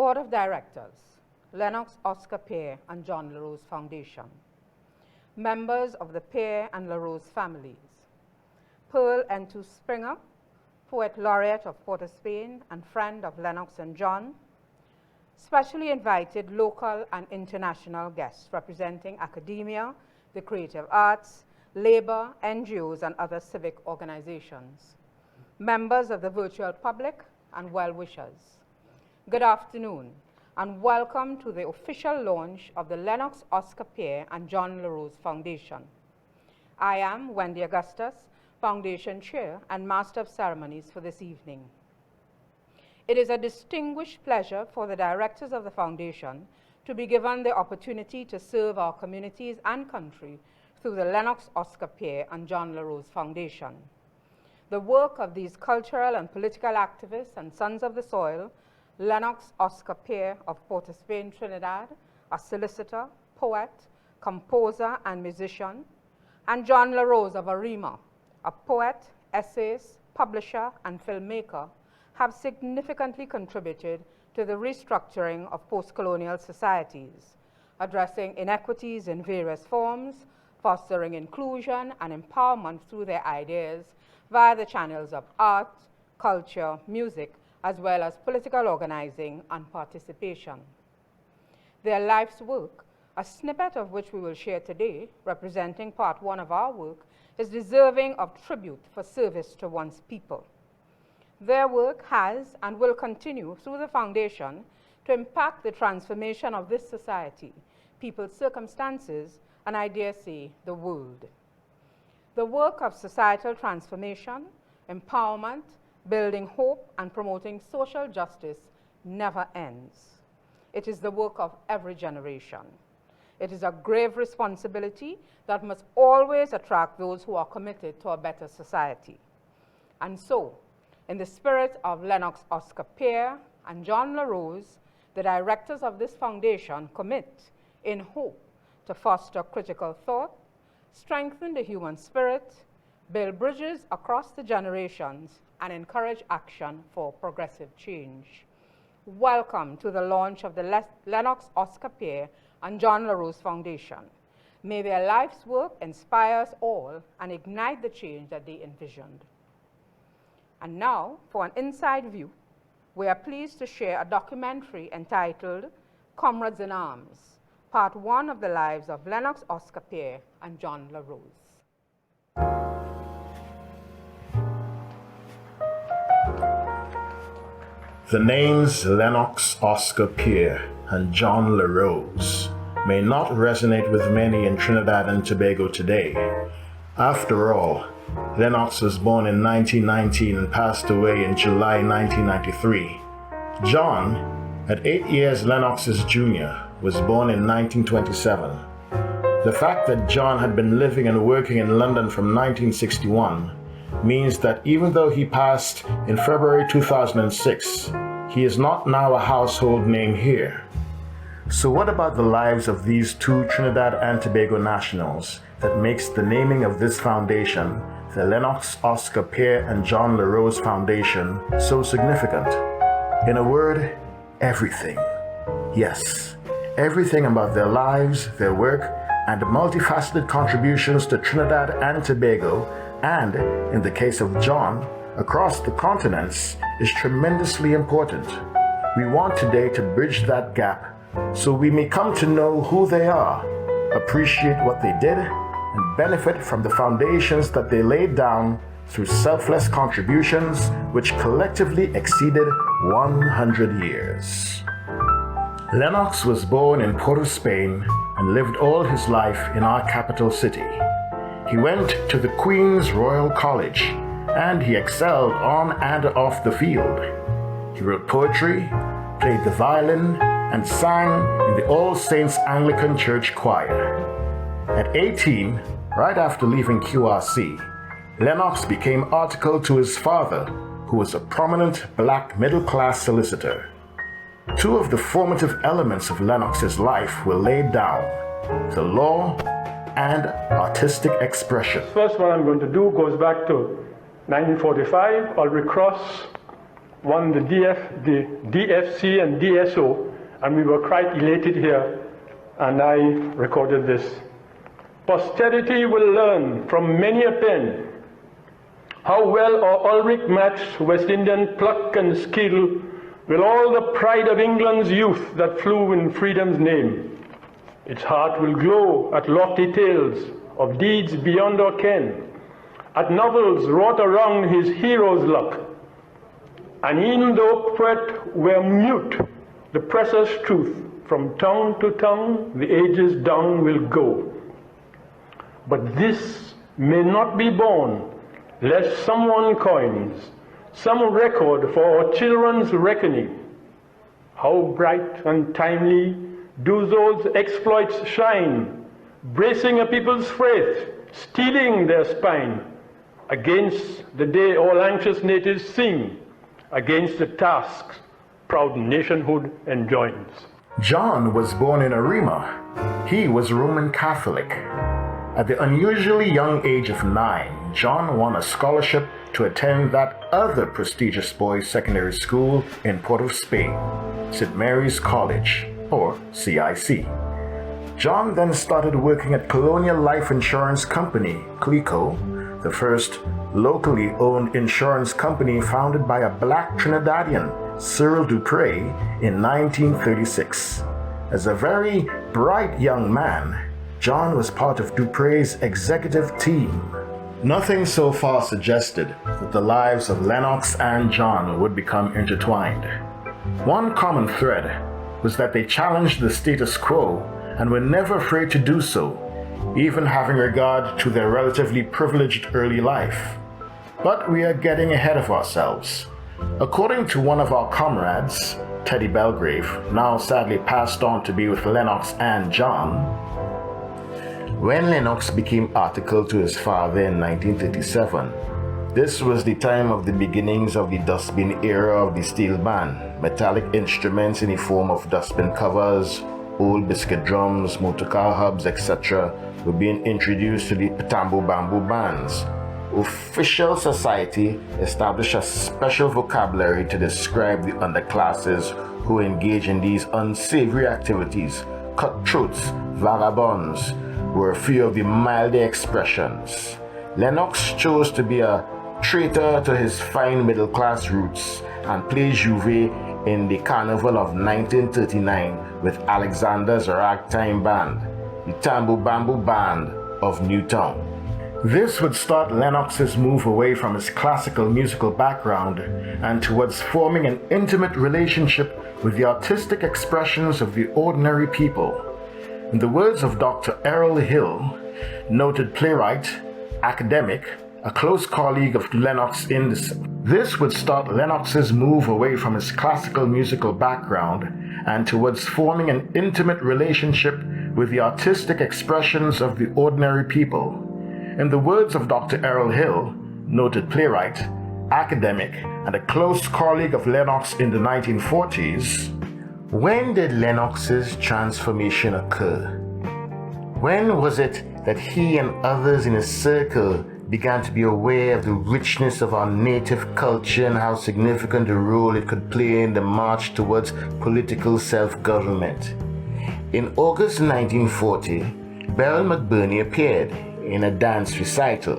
Board of Directors, Lennox Oscar Pierre and John LaRose Foundation, members of the Pierre and LaRose families, Pearl Entu Springer, Poet Laureate of Port of Spain and friend of Lennox and John, specially invited local and international guests representing academia, the creative arts, labor, NGOs, and other civic organizations, members of the virtual public, and well-wishers. Good afternoon, and welcome to the official launch of the Lennox Oscar Pierre and John LaRose Foundation. I am Wendy Augustus, Foundation Chair and Master of Ceremonies for this evening. It is a distinguished pleasure for the directors of the Foundation to be given the opportunity to serve our communities and country through the Lennox Oscar Pierre and John LaRose Foundation. The work of these cultural and political activists and sons of the soil, Lennox Oscar Pierre of Port of Spain, Trinidad, a solicitor, poet, composer, and musician, and John LaRose of Arima, a poet, essayist, publisher, and filmmaker, have significantly contributed to the restructuring of post-colonial societies, addressing inequities in various forms, fostering inclusion and empowerment through their ideas via the channels of art, culture, music, as well as political organizing and participation. Their life's work, a snippet of which we will share today, representing part one of our work, is deserving of tribute for service to one's people. Their work has and will continue through the Foundation to impact the transformation of this society, people's circumstances, and I dare say, the world. The work of societal transformation, empowerment, building hope, and promoting social justice never ends. It is the work of every generation. It is a grave responsibility that must always attract those who are committed to a better society. And so, in the spirit of Lennox Oscar Pierre and John LaRose, the directors of this foundation commit, in hope, to foster critical thought, strengthen the human spirit, build bridges across the generations, and encourage action for progressive change. Welcome to the launch of the Lennox Oscar Pierre and John LaRose Foundation. May their life's work inspire us all and ignite the change that they envisioned. And now, for an inside view, we are pleased to share a documentary entitled Comrades in Arms, part one of the lives of Lennox Oscar Pierre and John LaRose. The names Lennox Oscar Pierre and John LaRose may not resonate with many in Trinidad and Tobago today. After all, Lennox was born in 1919 and passed away in July 1993. John, at 8 years Lennox's junior, was born in 1927. The fact that John had been living and working in London from 1961 means that even though he passed in February 2006, he is not now a household name here. So what about the lives of these two Trinidad and Tobago nationals that makes the naming of this foundation, the Lennox Oscar Pierre and John LaRose Foundation, so significant? In a word, everything. Yes, everything about their lives, their work, and multifaceted contributions to Trinidad and Tobago, and, in the case of John, across the continents, is tremendously important. We want today to bridge that gap so we may come to know who they are, appreciate what they did, and benefit from the foundations that they laid down through selfless contributions which collectively exceeded 100 years. Lennox was born in Port of Spain and lived all his life in our capital city. He went to the Queen's Royal College, and he excelled on and off the field. He wrote poetry, played the violin, and sang in the All Saints Anglican Church Choir. At 18, right after leaving QRC, Lennox became articled to his father, who was a prominent black middle-class solicitor. Two of the formative elements of Lennox's life were laid down: the law and artistic expression. First one I'm going to do goes back to 1945. I'll recross won the DFC and DSO, and we were quite elated here, and I recorded this. Posterity will learn from many a pen how well our Ulrich matched West Indian pluck and skill with all the pride of England's youth that flew in freedom's name. Its heart will glow at lofty tales of deeds beyond our ken, at novels wrought around his hero's luck. And even though poet were mute, the precious truth from tongue to tongue, the ages down will go. But this may not be born, lest someone coins some record for our children's reckoning. How bright and timely do those exploits shine, bracing a people's faith, steeling their spine, against the day all anxious natives sing, against the tasks proud nationhood enjoins. John was born in Arima. He was Roman Catholic. At the unusually young age of 9, John won a scholarship to attend that other prestigious boys' secondary school in Port of Spain, St. Mary's College, or CIC. John then started working at Colonial Life Insurance Company, CLICO, the first locally owned insurance company founded by a black Trinidadian, Cyril Dupre, in 1936. As a very bright young man, John was part of Dupre's executive team. Nothing so far suggested that the lives of Lennox and John would become intertwined. One common thread was that they challenged the status quo and were never afraid to do so, even having regard to their relatively privileged early life. But we are getting ahead of ourselves. According to one of our comrades, Teddy Belgrave, now sadly passed on to be with Lennox and John, when Lennox became articled to his father in 1937, this was the time of the beginnings of the dustbin era of the steel band. Metallic instruments in the form of dustbin covers, old biscuit drums, motorcar hubs, etc. were being introduced to the Tambo Bamboo bands. Official society established a special vocabulary to describe the underclasses who engage in these unsavory activities. Cutthroats, vagabonds were a few of the milder expressions. Lennox chose to be a traitor to his fine middle-class roots and played Juve in the Carnival of 1939 with Alexander's ragtime band, the Tambo Bamboo Band of Newtown. This would start Lennox's move away from his classical musical background and towards forming an intimate relationship with the artistic expressions of the ordinary people. In the words of Dr. Errol Hill, noted playwright, academic, a close colleague of Lennox in this would start Lennox's move away from his classical musical background and towards forming an intimate relationship with the artistic expressions of the ordinary people. In the words of Dr. Errol Hill, noted playwright, academic, and a close colleague of Lennox in the 1940s, when did Lennox's transformation occur? When was it that he and others in his circle began to be aware of the richness of our native culture and how significant a role it could play in the march towards political self-government? In August 1940, Beryl McBurney appeared in a dance recital.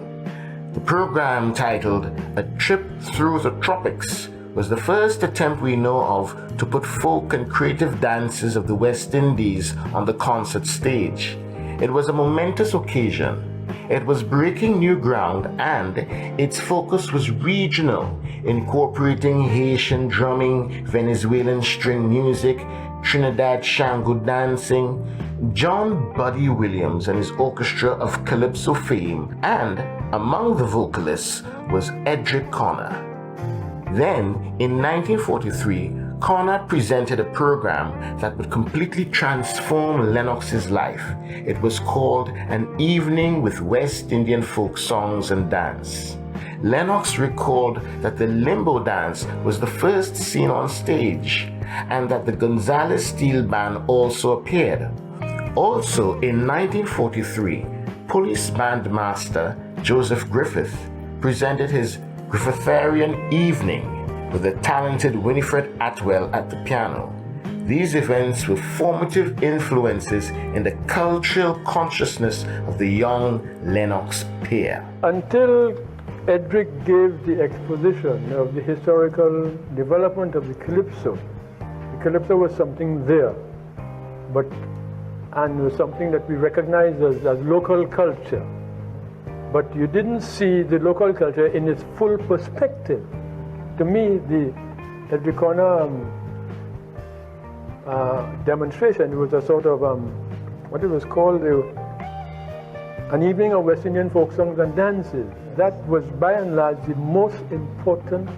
The program, titled A Trip Through the Tropics, was the first attempt we know of to put folk and creative dances of the West Indies on the concert stage. It was a momentous occasion. It was breaking new ground and its focus was regional, incorporating Haitian drumming, Venezuelan string music, Trinidad Shango dancing, John Buddy Williams and his orchestra of calypso fame, and among the vocalists was Edric Connor. Then, in 1943, Connor presented a program that would completely transform Lennox's life. It was called An Evening with West Indian Folk Songs and Dance. Lennox recalled that the limbo dance was the first seen on stage, and that the Gonzales Steel Band also appeared. Also, in 1943, police bandmaster Joseph Griffith presented his Griffitharian Evening, with the talented Winifred Atwell at the piano. These events were formative influences in the cultural consciousness of the young Lennox Pierre. Until Edric gave the exposition of the historical development of the calypso was something there, and was something that we recognized as local culture. But you didn't see the local culture in its full perspective. To me, the Edricona demonstration was a sort of, what it was called, an evening of West Indian folk songs and dances. That was by and large the most important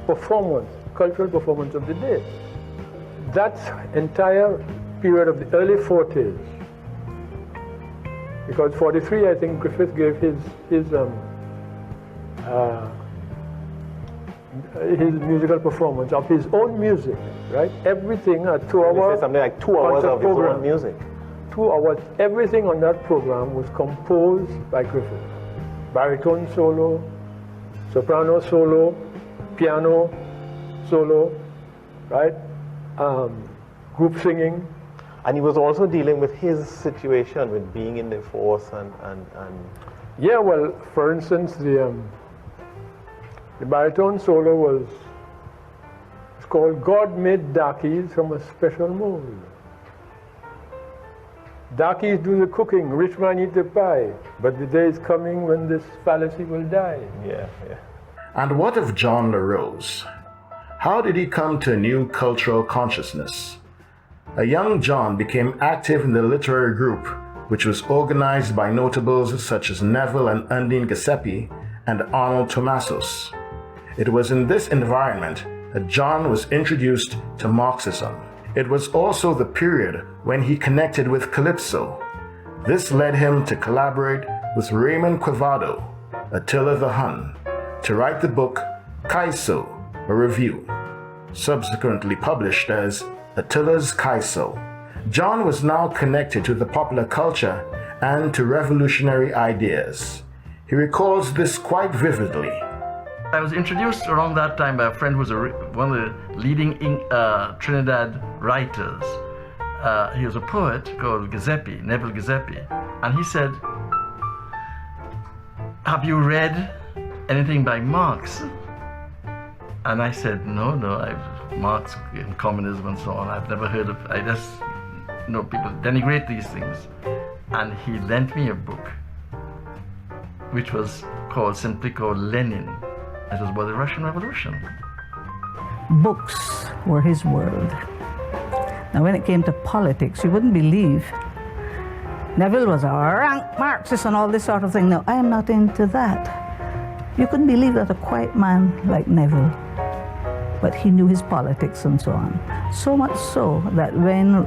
performance, cultural performance of the day. That entire period of the early 40s, because 43, I think Griffith gave his musical performance of his own music, right? Everything, a 2-hour something like 2 hours of his own music. 2 hours, everything on that program was composed by Griffith. Baritone solo, soprano solo, piano solo, right? Group singing. And he was also dealing with his situation with being in the force and Yeah, well, for instance, the baritone solo was called God Made Darkies from a Special Mold. Darkies do the cooking, rich man eat the pie, but the day is coming when this fallacy will die. Yeah. And what of John LaRose? How did he come to a new cultural consciousness? A young John became active in the literary group, which was organized by notables such as Neville and Undine Giuseppe and Arnold Tomasos. It was in this environment that John was introduced to Marxism. It was also the period when he connected with Calypso. This led him to collaborate with Raymond Quevedo, Attila the Hun, to write the book Kaiso, a review, subsequently published as Attila's Kaiso. John was now connected to the popular culture and to revolutionary ideas. He recalls this quite vividly. I was introduced around that time by a friend who was one of the leading Trinidad writers. He was a poet called Giuseppe, Neville Giuseppe, and he said, "Have you read anything by Marx?" And I said, no, Marx and communism and so on, I've never heard of, I just know people denigrate these things. And he lent me a book, which was simply called Lenin. It was about the Russian Revolution. Books were his world. Now when it came to politics, you wouldn't believe Neville was a rank Marxist and all this sort of thing. No, I am not into that. You couldn't believe that a quiet man like Neville, but he knew his politics and so on. So much so that when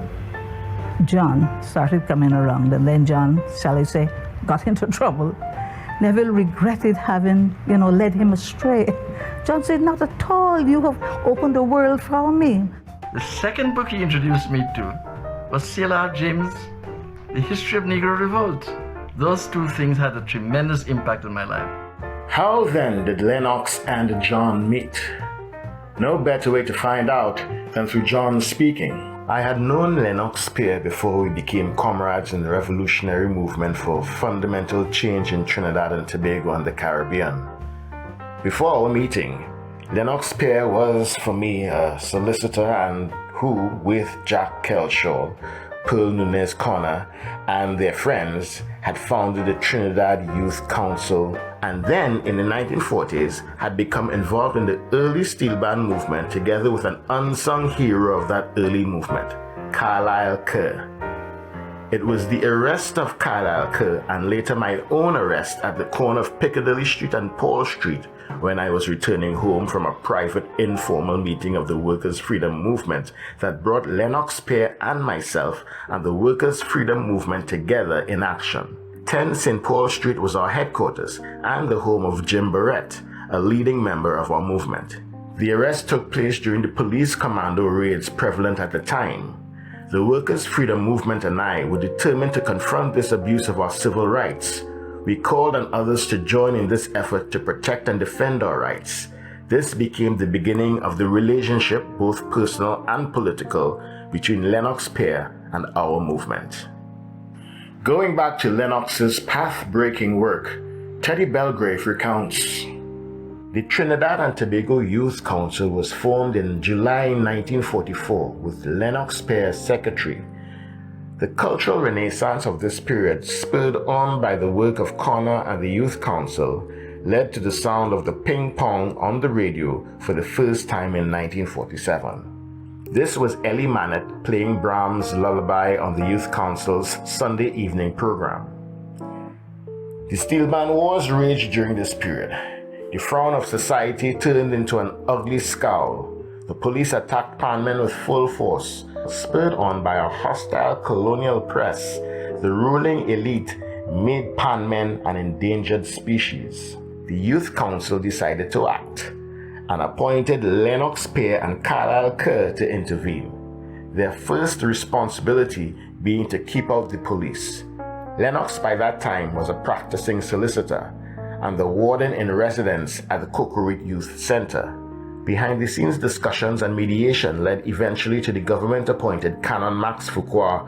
John started coming around, and then John, shall I say, got into trouble, Neville regretted having, led him astray. John said, "Not at all, you have opened the world for me." The second book he introduced me to was C.L.R. James' The History of Negro Revolt. Those two things had a tremendous impact on my life. How then did Lennox and John meet? No better way to find out than through John speaking. I had known Lennox Pierre before we became comrades in the revolutionary movement for fundamental change in Trinidad and Tobago and the Caribbean. Before our meeting, Lennox Pierre was for me a solicitor and who, with Jack Kelshaw, Pearl Nunez Connor, and their friends, had founded the Trinidad Youth Council, and then in the 1940s had become involved in the early steel band movement together with an unsung hero of that early movement, Carlisle Kerr. It was the arrest of Carlisle Kerr and later my own arrest at the corner of Piccadilly Street and Paul Street when I was returning home from a private informal meeting of the Workers' Freedom Movement that brought Lennox Pierre and myself and the Workers' Freedom Movement together in action. 10 St. Paul Street was our headquarters and the home of Jim Barrett, a leading member of our movement. The arrest took place during the police commando raids prevalent at the time. The Workers' Freedom Movement and I were determined to confront this abuse of our civil rights. We called on others to join in this effort to protect and defend our rights. This became the beginning of the relationship, both personal and political, between Lennox Pierre and our movement. Going back to Lennox's path-breaking work, Teddy Belgrave recounts, the Trinidad and Tobago Youth Council was formed in July 1944 with Lennox Pierre as secretary. The cultural renaissance of this period, spurred on by the work of Connor and the Youth Council, led to the sound of the ping pong on the radio for the first time in 1947. This was Ellie Mannett playing Brahms' Lullaby on the Youth Council's Sunday evening program. The steel band wars raged during this period. The frown of society turned into an ugly scowl. The police attacked panmen with full force. Spurred on by a hostile colonial press, the ruling elite made panmen an endangered species. The Youth Council decided to act and appointed Lennox Pierre and Carlisle Kerr to intervene, their first responsibility being to keep out the police. Lennox by that time was a practicing solicitor and the warden in residence at the Cocorite Youth Center. Behind-the-scenes discussions and mediation led eventually to the government-appointed Canon Max Fuqua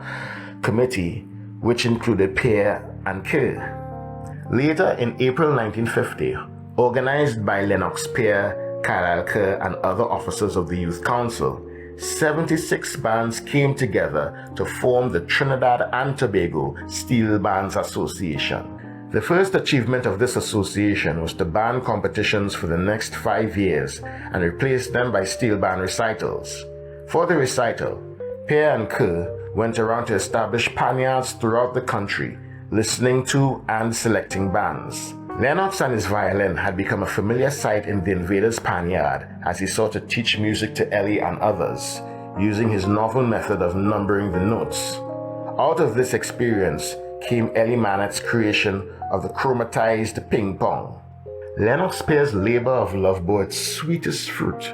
Committee, which included Pierre and Kerr. Later in April 1950, organized by Lennox Pierre, Carlisle Kerr, and other officers of the Youth Council, 76 bands came together to form the Trinidad and Tobago Steel Bands Association. The first achievement of this association was to ban competitions for the next 5 years and replace them by steel band recitals. For the recital, Pierre and Kerr went around to establish panyards throughout the country, listening to and selecting bands. Lennox and his violin had become a familiar sight in the Invader's panyard as he sought to teach music to Ellie and others, using his novel method of numbering the notes. Out of this experience came Ellie Mannett's creation of the chromatized ping pong. Lennox Pierre's labor of love bore its sweetest fruit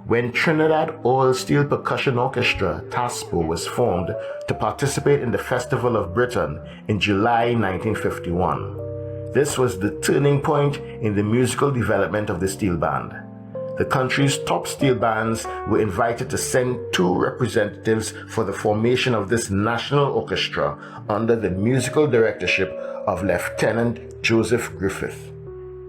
when Trinidad Oil Steel Percussion Orchestra TASPO was formed to participate in the Festival of Britain in July 1951. This was the turning point in the musical development of the steel band. The country's top steel bands were invited to send 2 representatives for the formation of this national orchestra under the musical directorship of Lieutenant Joseph Griffith.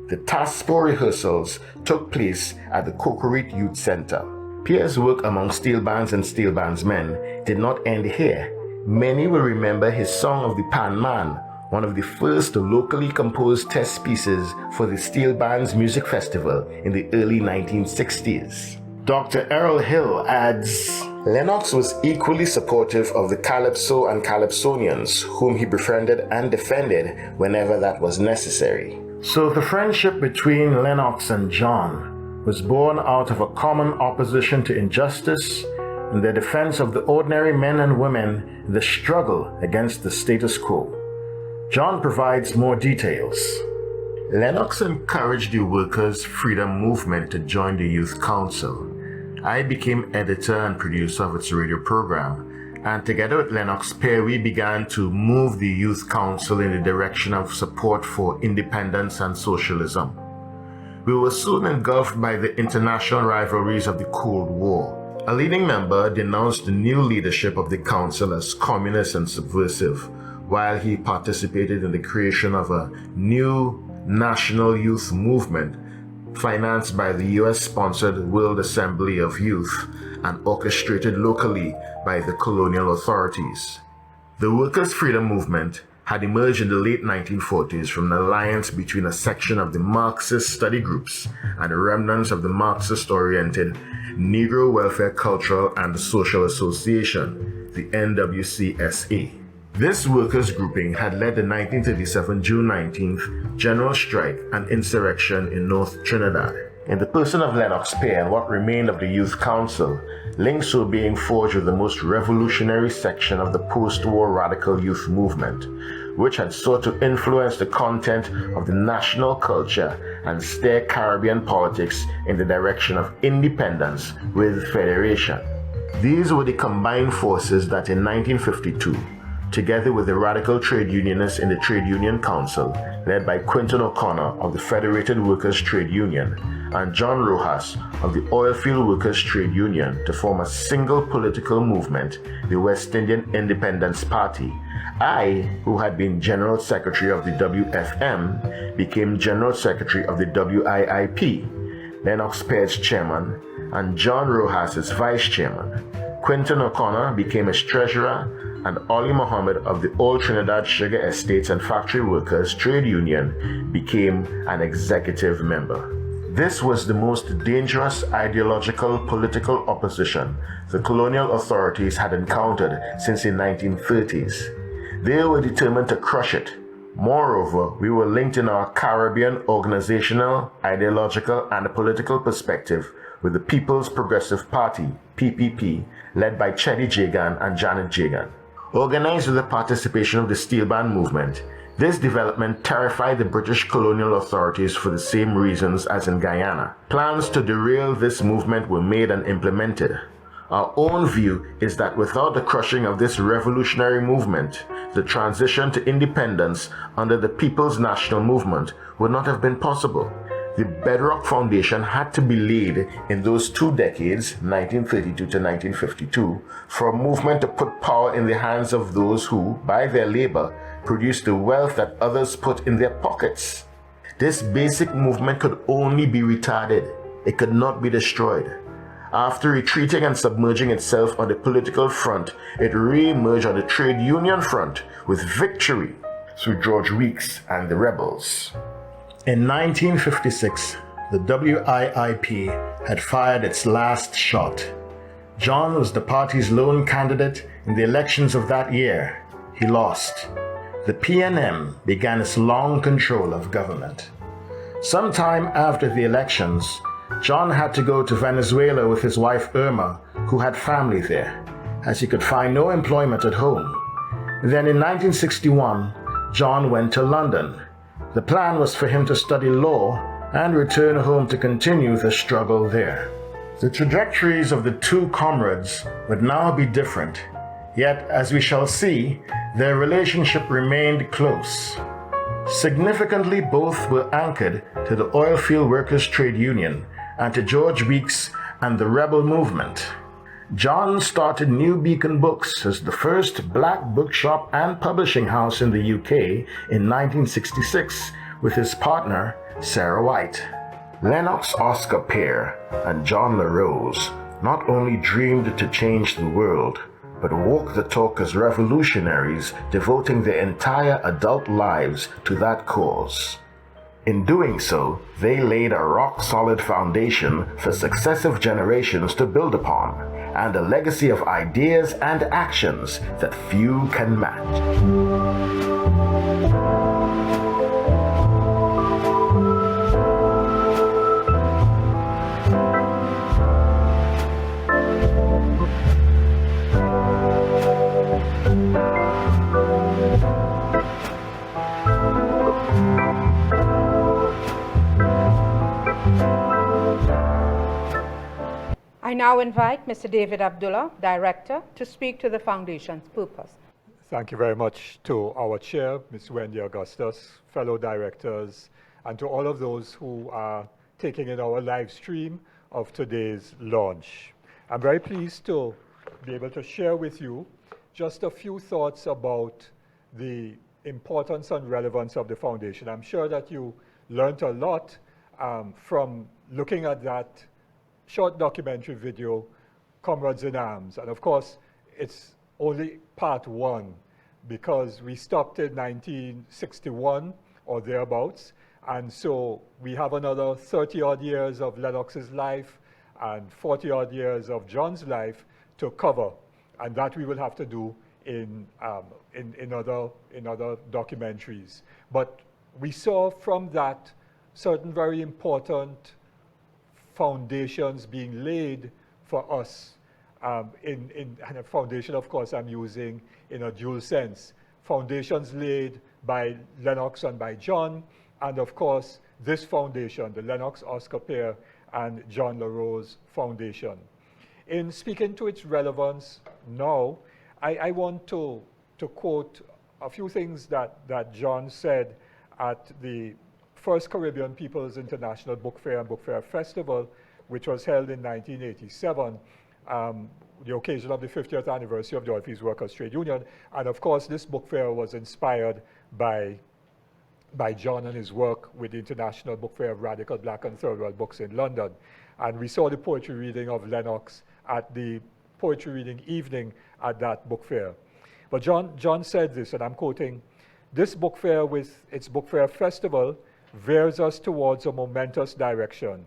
The TASPO rehearsals took place at the Cocorite Youth Center. Pierre's work among steel bands and steel bandsmen did not end here. Many will remember his Song of the Pan Man, one of the first locally composed test pieces for the Steel Bands Music Festival in the early 1960s. Dr. Errol Hill adds, Lennox was equally supportive of the Calypso and Calypsonians, whom he befriended and defended whenever that was necessary. So the friendship between Lennox and John was born out of a common opposition to injustice and the defense of the ordinary men and women in the struggle against the status quo. John provides more details. Lennox encouraged the workers' freedom movement to join the Youth Council. I became editor and producer of its radio program, and together with Lennox Pierre, we began to move the Youth Council in the direction of support for independence and socialism. We were soon engulfed by the international rivalries of the Cold War. A leading member denounced the new leadership of the council as communist and subversive, while he participated in the creation of a new national youth movement financed by the US-sponsored World Assembly of Youth and orchestrated locally by the colonial authorities. The Workers' Freedom Movement had emerged in the late 1940s from an alliance between a section of the Marxist study groups and remnants of the Marxist-oriented Negro Welfare Cultural and Social Association, the NWCSA. This workers' grouping had led the 1937 June 19th general strike and insurrection in North Trinidad. In the person of Lennox Pierre and what remained of the Youth Council, links were being forged with the most revolutionary section of the post-war radical youth movement, which had sought to influence the content of the national culture and steer Caribbean politics in the direction of independence with federation. These were the combined forces that in 1952, together with the radical trade unionists in the Trade Union Council, led by Quinton O'Connor of the Federated Workers' Trade Union, and John Rojas of the Oilfield Workers Trade Union to form a single political movement, the West Indian Independence Party. I, who had been General Secretary of the WFM, became General Secretary of the WIIP, Lennox Pierre's chairman, and John Rojas' vice chairman. Quinton O'Connor became its treasurer, and Ollie Mohammed of the Old Trinidad Sugar Estates and Factory Workers Trade Union became an executive member. This was the most dangerous ideological political opposition the colonial authorities had encountered since the 1930s. They were determined to crush it. Moreover, we were linked in our Caribbean organizational, ideological, and political perspective with the People's Progressive Party, PPP, led by Cheddi Jagan and Janet Jagan. Organized with the participation of the Steel Band movement, this development terrified the British colonial authorities for the same reasons as in Guyana. Plans to derail this movement were made and implemented. Our own view is that without the crushing of this revolutionary movement, the transition to independence under the People's National Movement would not have been possible. The bedrock foundation had to be laid in those 2 decades, 1932 to 1952, for a movement to put power in the hands of those who, by their labor, produced the wealth that others put in their pockets. This basic movement could only be retarded. It could not be destroyed. After retreating and submerging itself on the political front, it re-emerged on the trade union front with victory through George Weeks and the rebels. In 1956, the WIIP had fired its last shot. John was the party's lone candidate in the elections of that year. He lost. The PNM began its long control of government. Sometime after the elections, John had to go to Venezuela with his wife Irma, who had family there, as he could find no employment at home. Then in 1961, John went to London. The plan was for him to study law and return home to continue the struggle there. The trajectories of the two comrades would now be different, yet as we shall see, their relationship remained close. Significantly, both were anchored to the Oilfield Workers Trade Union and to George Weeks and the rebel movement. John started New Beacon Books as the first black bookshop and publishing house in the UK in 1966 with his partner, Sarah White. Lennox Oscar Pierre and John LaRose not only dreamed to change the world, but walked the talk as revolutionaries, devoting their entire adult lives to that cause. In doing so, they laid a rock-solid foundation for successive generations to build upon, and a legacy of ideas and actions that few can match. I now invite Mr. David Abdullah, Director, to speak to the Foundation's purpose. Thank you very much to our chair, Ms. Wendy Augustus, fellow directors, and to all of those who are taking in our live stream of today's launch. I'm very pleased to be able to share with you just a few thoughts about the importance and relevance of the Foundation. I'm sure that you learned a lot from looking at that short documentary video, Comrades in Arms. And of course, it's only part one because we stopped in 1961 or thereabouts. And so we have another 30 odd years of Lennox's life and 40 odd years of John's life to cover. And that we will have to do in other documentaries. But we saw from that certain very important foundations being laid for us. And a foundation, of course, I'm using in a dual sense. Foundations laid by Lennox and by John, and of course, this foundation, the Lennox Oscar Pierre and John LaRose Foundation. In speaking to its relevance now, I want to quote a few things that John said at the first Caribbean People's International Book Fair and Book Fair Festival, which was held in 1987, the occasion of the 50th anniversary of the Oilfields Workers Trade Union. And of course, this book fair was inspired by John and his work with the International Book Fair of Radical Black and Third World Books in London. And we saw the poetry reading of Lennox at the poetry reading evening at that book fair. But John said this, and I'm quoting, "This book fair with its book fair festival veers us towards a momentous direction.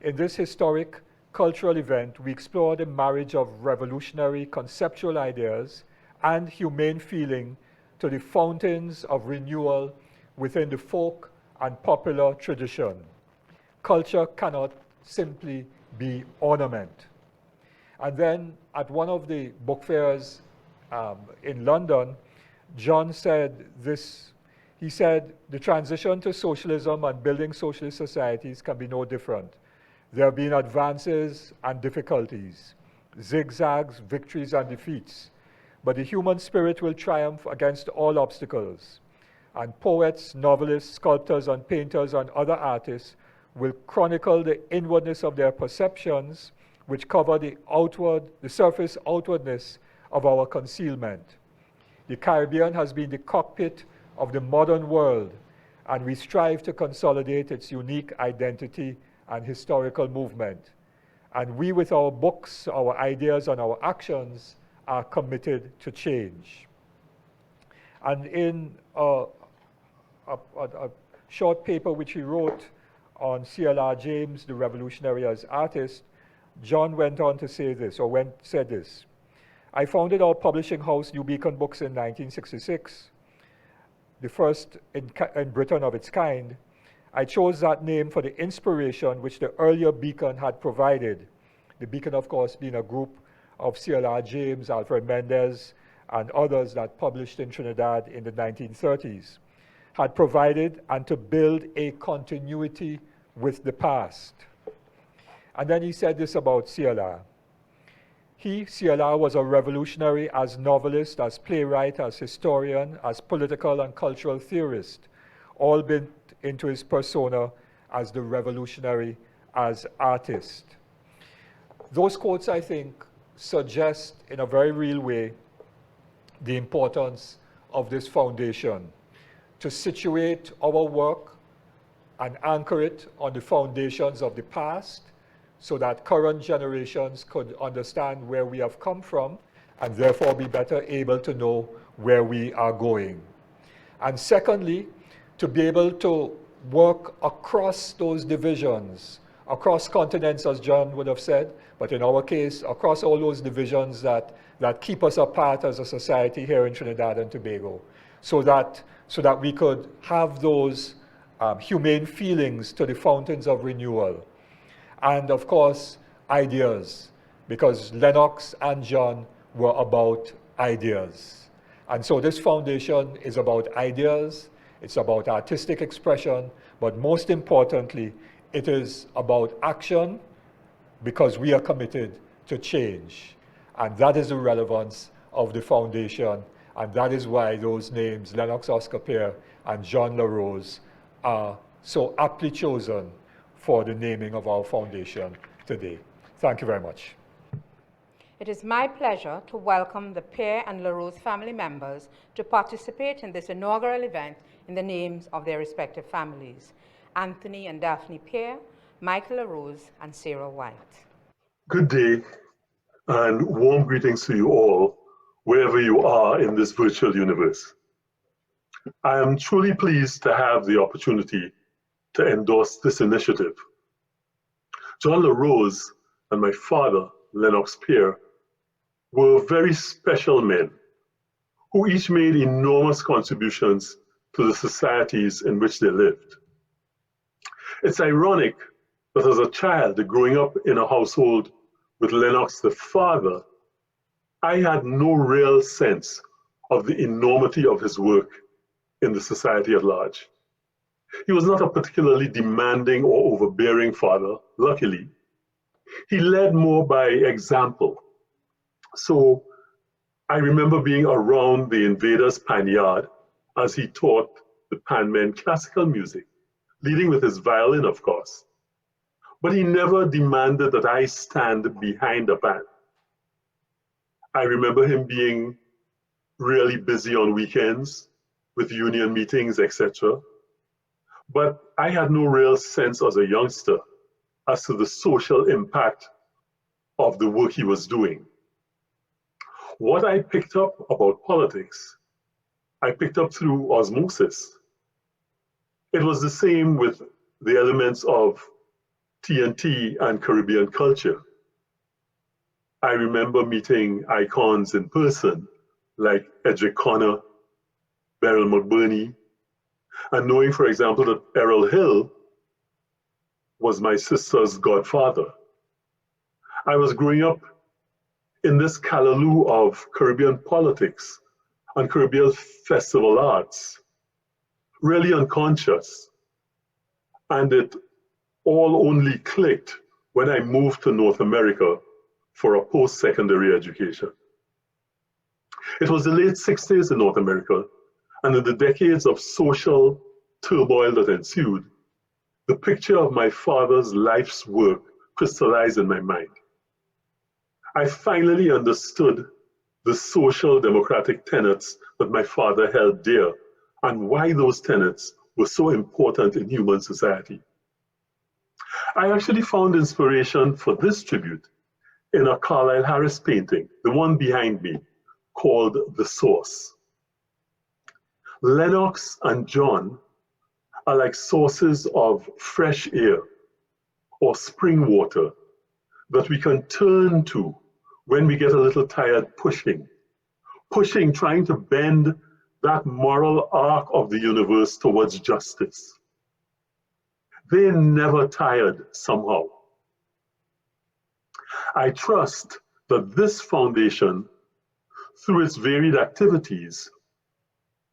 In this historic cultural event, we explore the marriage of revolutionary conceptual ideas and humane feeling to the fountains of renewal within the folk and popular tradition. Culture cannot simply be ornament." And then at one of the book fairs in London, John said this. He said, "The transition to socialism and building socialist societies can be no different. There have been advances and difficulties, zigzags, victories and defeats, but the human spirit will triumph against all obstacles. And poets, novelists, sculptors and painters and other artists will chronicle the inwardness of their perceptions, which cover the surface outwardness of our concealment. The Caribbean has been the cockpit of the modern world, and we strive to consolidate its unique identity and historical movement. And we, with our books, our ideas, and our actions, are committed to change." And in a short paper which he wrote on C.L.R. James, the revolutionary as artist, John went on to say this, said this, "I founded our publishing house, New Beacon Books, in 1966, the first in Britain of its kind. I chose that name for the inspiration which the earlier Beacon had provided." The Beacon, of course, being a group of C.L.R. James, Alfred Mendez, and others that published in Trinidad in the 1930s, had provided, and to build a continuity with the past. And then he said this about C.L.R. He, C.L.R., was a revolutionary as novelist, as playwright, as historian, as political and cultural theorist, all built into his persona as the revolutionary as artist. Those quotes, I think, suggest in a very real way the importance of this foundation, to situate our work and anchor it on the foundations of the past, so that current generations could understand where we have come from and therefore be better able to know where we are going. And secondly, to be able to work across those divisions, across continents, as John would have said, but in our case, across all those divisions that keep us apart as a society here in Trinidad and Tobago, so that we could have those humane feelings to the fountains of renewal. And of course, ideas, because Lennox and John were about ideas. And so this foundation is about ideas, it's about artistic expression, but most importantly, it is about action, because we are committed to change. And that is the relevance of the foundation, and that is why those names, Lennox Oscar Pierre and John LaRose, are so aptly chosen for the naming of our foundation today. Thank you very much. It is my pleasure to welcome the Pierre and LaRose family members to participate in this inaugural event in the names of their respective families: Anthony and Daphne Pierre, Michael LaRose, and Sarah White. Good day, and warm greetings to you all, wherever you are in this virtual universe. I am truly pleased to have the opportunity to endorse this initiative. John LaRose and my father, Lennox Pierre, were very special men who each made enormous contributions to the societies in which they lived. It's ironic that as a child growing up in a household with Lennox the father, I had no real sense of the enormity of his work in the society at large. He was not a particularly demanding or overbearing father, luckily. He led more by example. So I remember being around the Invaders' pan yard as he taught the pan men classical music, leading with his violin, of course. But he never demanded that I stand behind a band. I remember him being really busy on weekends with union meetings, etc. But I had no real sense as a youngster as to the social impact of the work he was doing. What I picked up about politics, I picked up through osmosis. It was the same with the elements of TNT and Caribbean culture. I remember meeting icons in person like Edric Connor, Beryl McBurney, and knowing, for example, that Errol Hill was my sister's godfather. I was growing up in this callaloo of Caribbean politics and Caribbean festival arts, really unconscious. And it all only clicked when I moved to North America for a post-secondary education. It was the late 60s in North America, and in the decades of social turmoil that ensued, the picture of my father's life's work crystallized in my mind. I finally understood the social democratic tenets that my father held dear and why those tenets were so important in human society. I actually found inspiration for this tribute in a Carlisle Harris painting, the one behind me, called The Source. Lennox and John are like sources of fresh air or spring water that we can turn to when we get a little tired pushing, trying to bend that moral arc of the universe towards justice. They never tired somehow. I trust that this foundation, through its varied activities,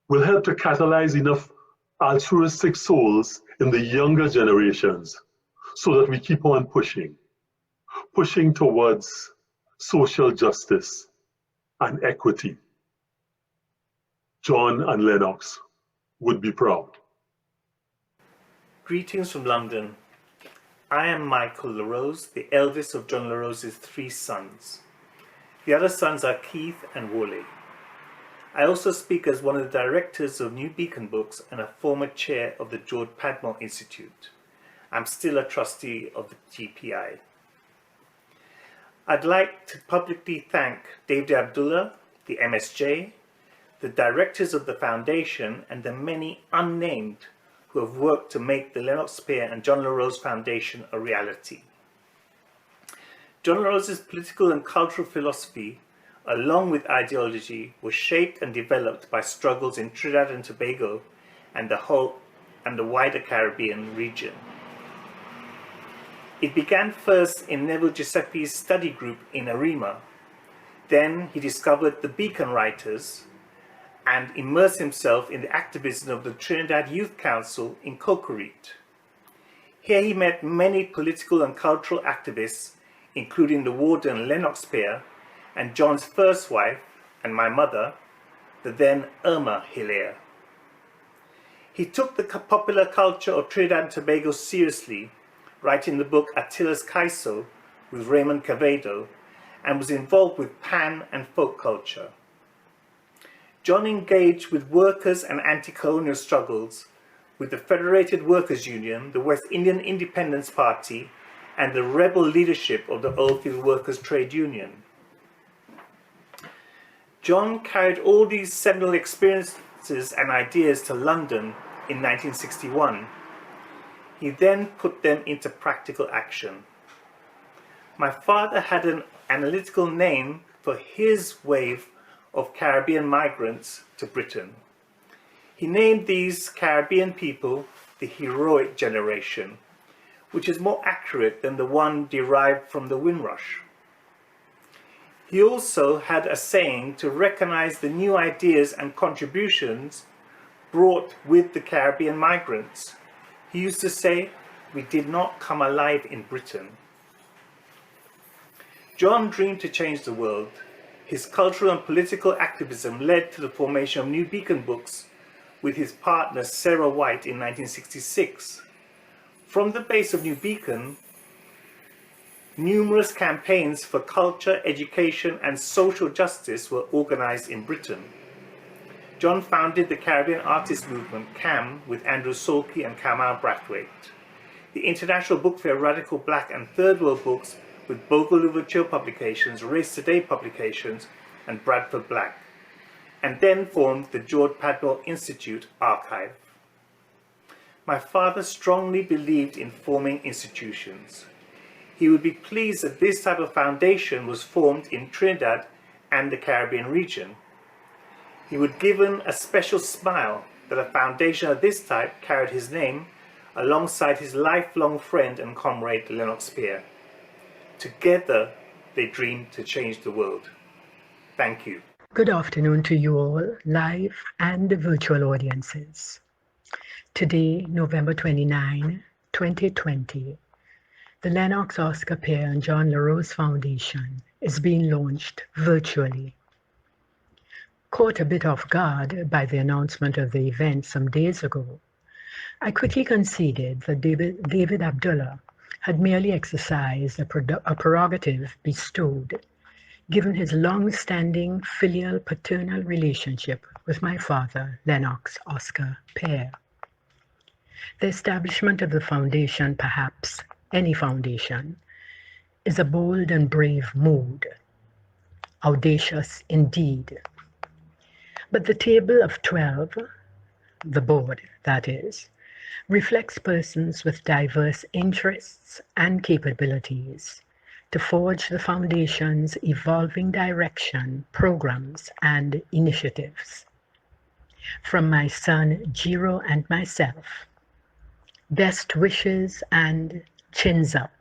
will help to catalyze enough altruistic souls in the younger generations so that we keep on pushing towards social justice and equity. John and Lennox would be proud. Greetings from London. I am Michael LaRose, the eldest of John LaRose's 3 sons. The other sons are Keith and Wally. I also speak as one of the directors of New Beacon Books and a former chair of the George Padmore Institute. I'm still a trustee of the GPI. I'd like to publicly thank David Abdullah, the MSJ, the directors of the foundation, and the many unnamed who have worked to make the Lennox Pierre and John LaRose Foundation a reality. John LaRose's political and cultural philosophy, along with ideology, was shaped and developed by struggles in Trinidad and Tobago and the wider Caribbean region. It began first in Neville Giuseppe's study group in Arima. Then he discovered the Beacon writers and immersed himself in the activism of the Trinidad Youth Council in Cocorite. Here he met many political and cultural activists, including the warden Lennox Pierre and John's first wife and my mother, the then Irma Hilaire. He took the popular culture of Trinidad and Tobago seriously, writing the book Attila's Kaiso with Raymond Cavedo, and was involved with pan and folk culture. John engaged with workers and anti-colonial struggles with the Federated Workers' Union, the West Indian Independence Party, and the rebel leadership of the Oldfield Workers' Trade Union. John carried all these seminal experiences and ideas to London in 1961. He then put them into practical action. My father had an analytical name for his wave of Caribbean migrants to Britain. He named these Caribbean people the heroic generation, which is more accurate than the one derived from the Windrush. He also had a saying to recognize the new ideas and contributions brought with the Caribbean migrants. He used to say, "We did not come alive in Britain." John dreamed to change the world. His cultural and political activism led to the formation of New Beacon Books with his partner Sarah White in 1966. From the base of New Beacon, numerous campaigns for culture, education and social justice were organized in Britain. John founded the Caribbean Artist Movement, CAM, with Andrew Solke and Kamal Brathwaite. The International Book Fair Radical Black and Third World Books with Bogle Louverture Publications, Race Today Publications and Bradford Black, and then formed the George Padwell Institute Archive. My father strongly believed in forming institutions. He would be pleased that this type of foundation was formed in Trinidad and the Caribbean region. He would given a special smile that a foundation of this type carried his name alongside his lifelong friend and comrade Lennox Pierre. Together, they dreamed to change the world. Thank you. Good afternoon to you all, live and virtual audiences. Today, November 29, 2020, the Lennox Oscar Pierre and John LaRose Foundation is being launched virtually. Caught a bit off guard by the announcement of the event some days ago, I quickly conceded that David Abdullah had merely exercised a prerogative bestowed, given his long-standing filial paternal relationship with my father, Lennox Oscar Pierre. The establishment of the foundation, perhaps any foundation, is a bold and brave mood, audacious indeed. But the table of 12, the board that is, reflects persons with diverse interests and capabilities to forge the foundation's evolving direction, programs, and initiatives. From my son, Jiro, and myself, best wishes and chins up.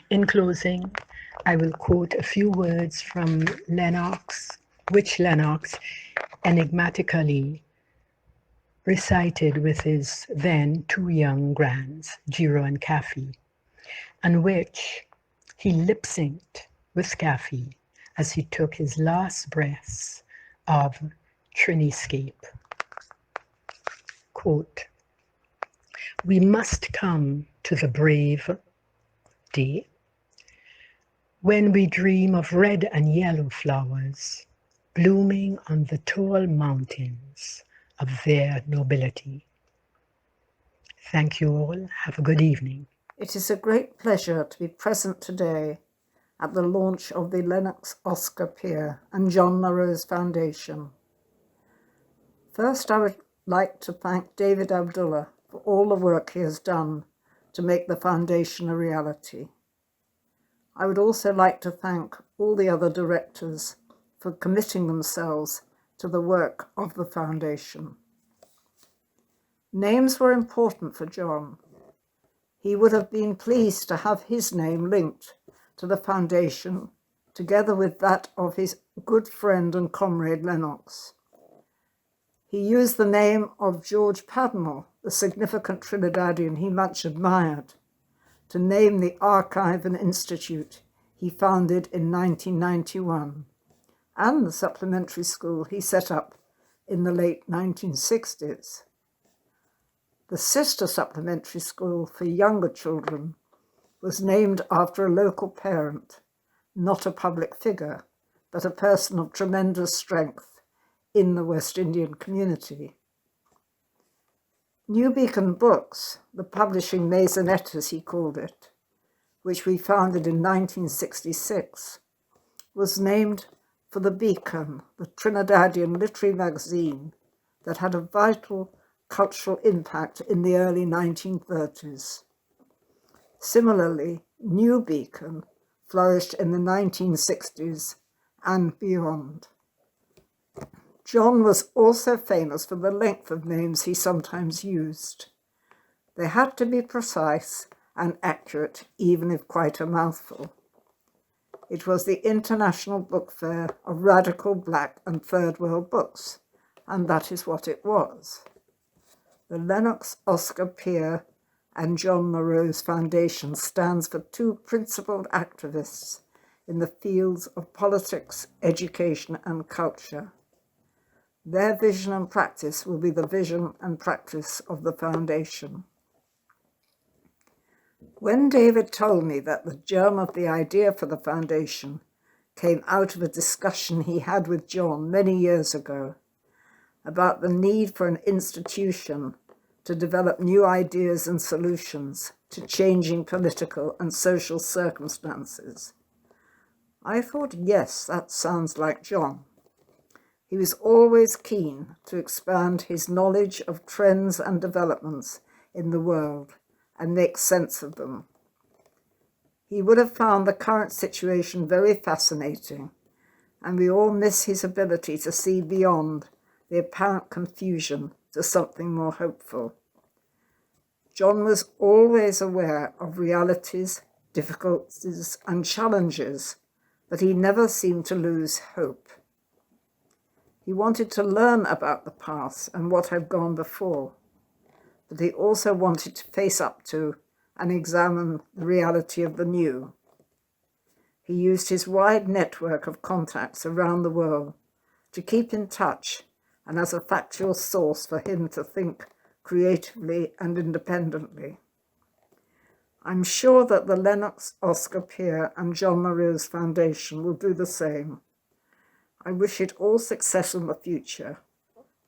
In closing, I will quote a few words from Lennox, which Lennox enigmatically recited with his then two young grands, Jiro and Kaffy, and which he lip-synced with Kaffy as he took his last breaths of Triniscape. Quote, "We must come to the brave day when we dream of red and yellow flowers blooming on the tall mountains of their nobility." Thank you all. Have a good evening. It is a great pleasure to be present today at the launch of the Lennox Oscar Pierre and John LaRose Foundation. First, I would like to thank David Abdullah for all the work he has done to make the foundation a reality. I would also like to thank all the other directors for committing themselves to the work of the foundation. Names were important for John. He would have been pleased to have his name linked to the foundation, together with that of his good friend and comrade Lennox. He used the name of George Padmore, the significant Trinidadian he much admired, to name the archive and institute he founded in 1991, and the supplementary school he set up in the late 1960s. The sister supplementary school for younger children was named after a local parent, not a public figure, but a person of tremendous strength in the West Indian community. New Beacon Books, the publishing maisonette as he called it, which we founded in 1966, was named for the Beacon, the Trinidadian literary magazine that had a vital cultural impact in the early 1930s. Similarly, New Beacon flourished in the 1960s and beyond. John was also famous for the length of names he sometimes used. They had to be precise and accurate, even if quite a mouthful. It was the International Book Fair of Radical Black and Third World Books, and that is what it was. The Lennox Oscar Pierre and John LaRose Foundation stands for two principled activists in the fields of politics, education, and culture. Their vision and practice will be the vision and practice of the foundation. When David told me that the germ of the idea for the foundation came out of a discussion he had with John many years ago about the need for an institution to develop new ideas and solutions to changing political and social circumstances, I thought, yes, that sounds like John. He was always keen to expand his knowledge of trends and developments in the world and make sense of them. He would have found the current situation very fascinating, and we all miss his ability to see beyond the apparent confusion to something more hopeful. John was always aware of realities, difficulties, and challenges, but he never seemed to lose hope. He wanted to learn about the past and what had gone before, but he also wanted to face up to and examine the reality of the new. He used his wide network of contacts around the world to keep in touch and as a factual source for him to think creatively and independently. I'm sure that the Lennox Oscar Pierre and John LaRose Foundation will do the same. I wish it all success in the future,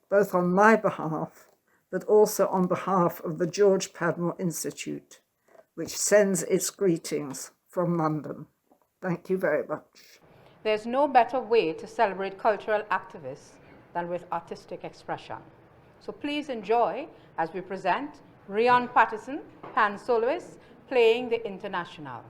both on my behalf, but also on behalf of the George Padmore Institute, which sends its greetings from London. Thank you very much. There's no better way to celebrate cultural activists than with artistic expression. So please enjoy as we present Rion Patterson, pan soloist, playing the International.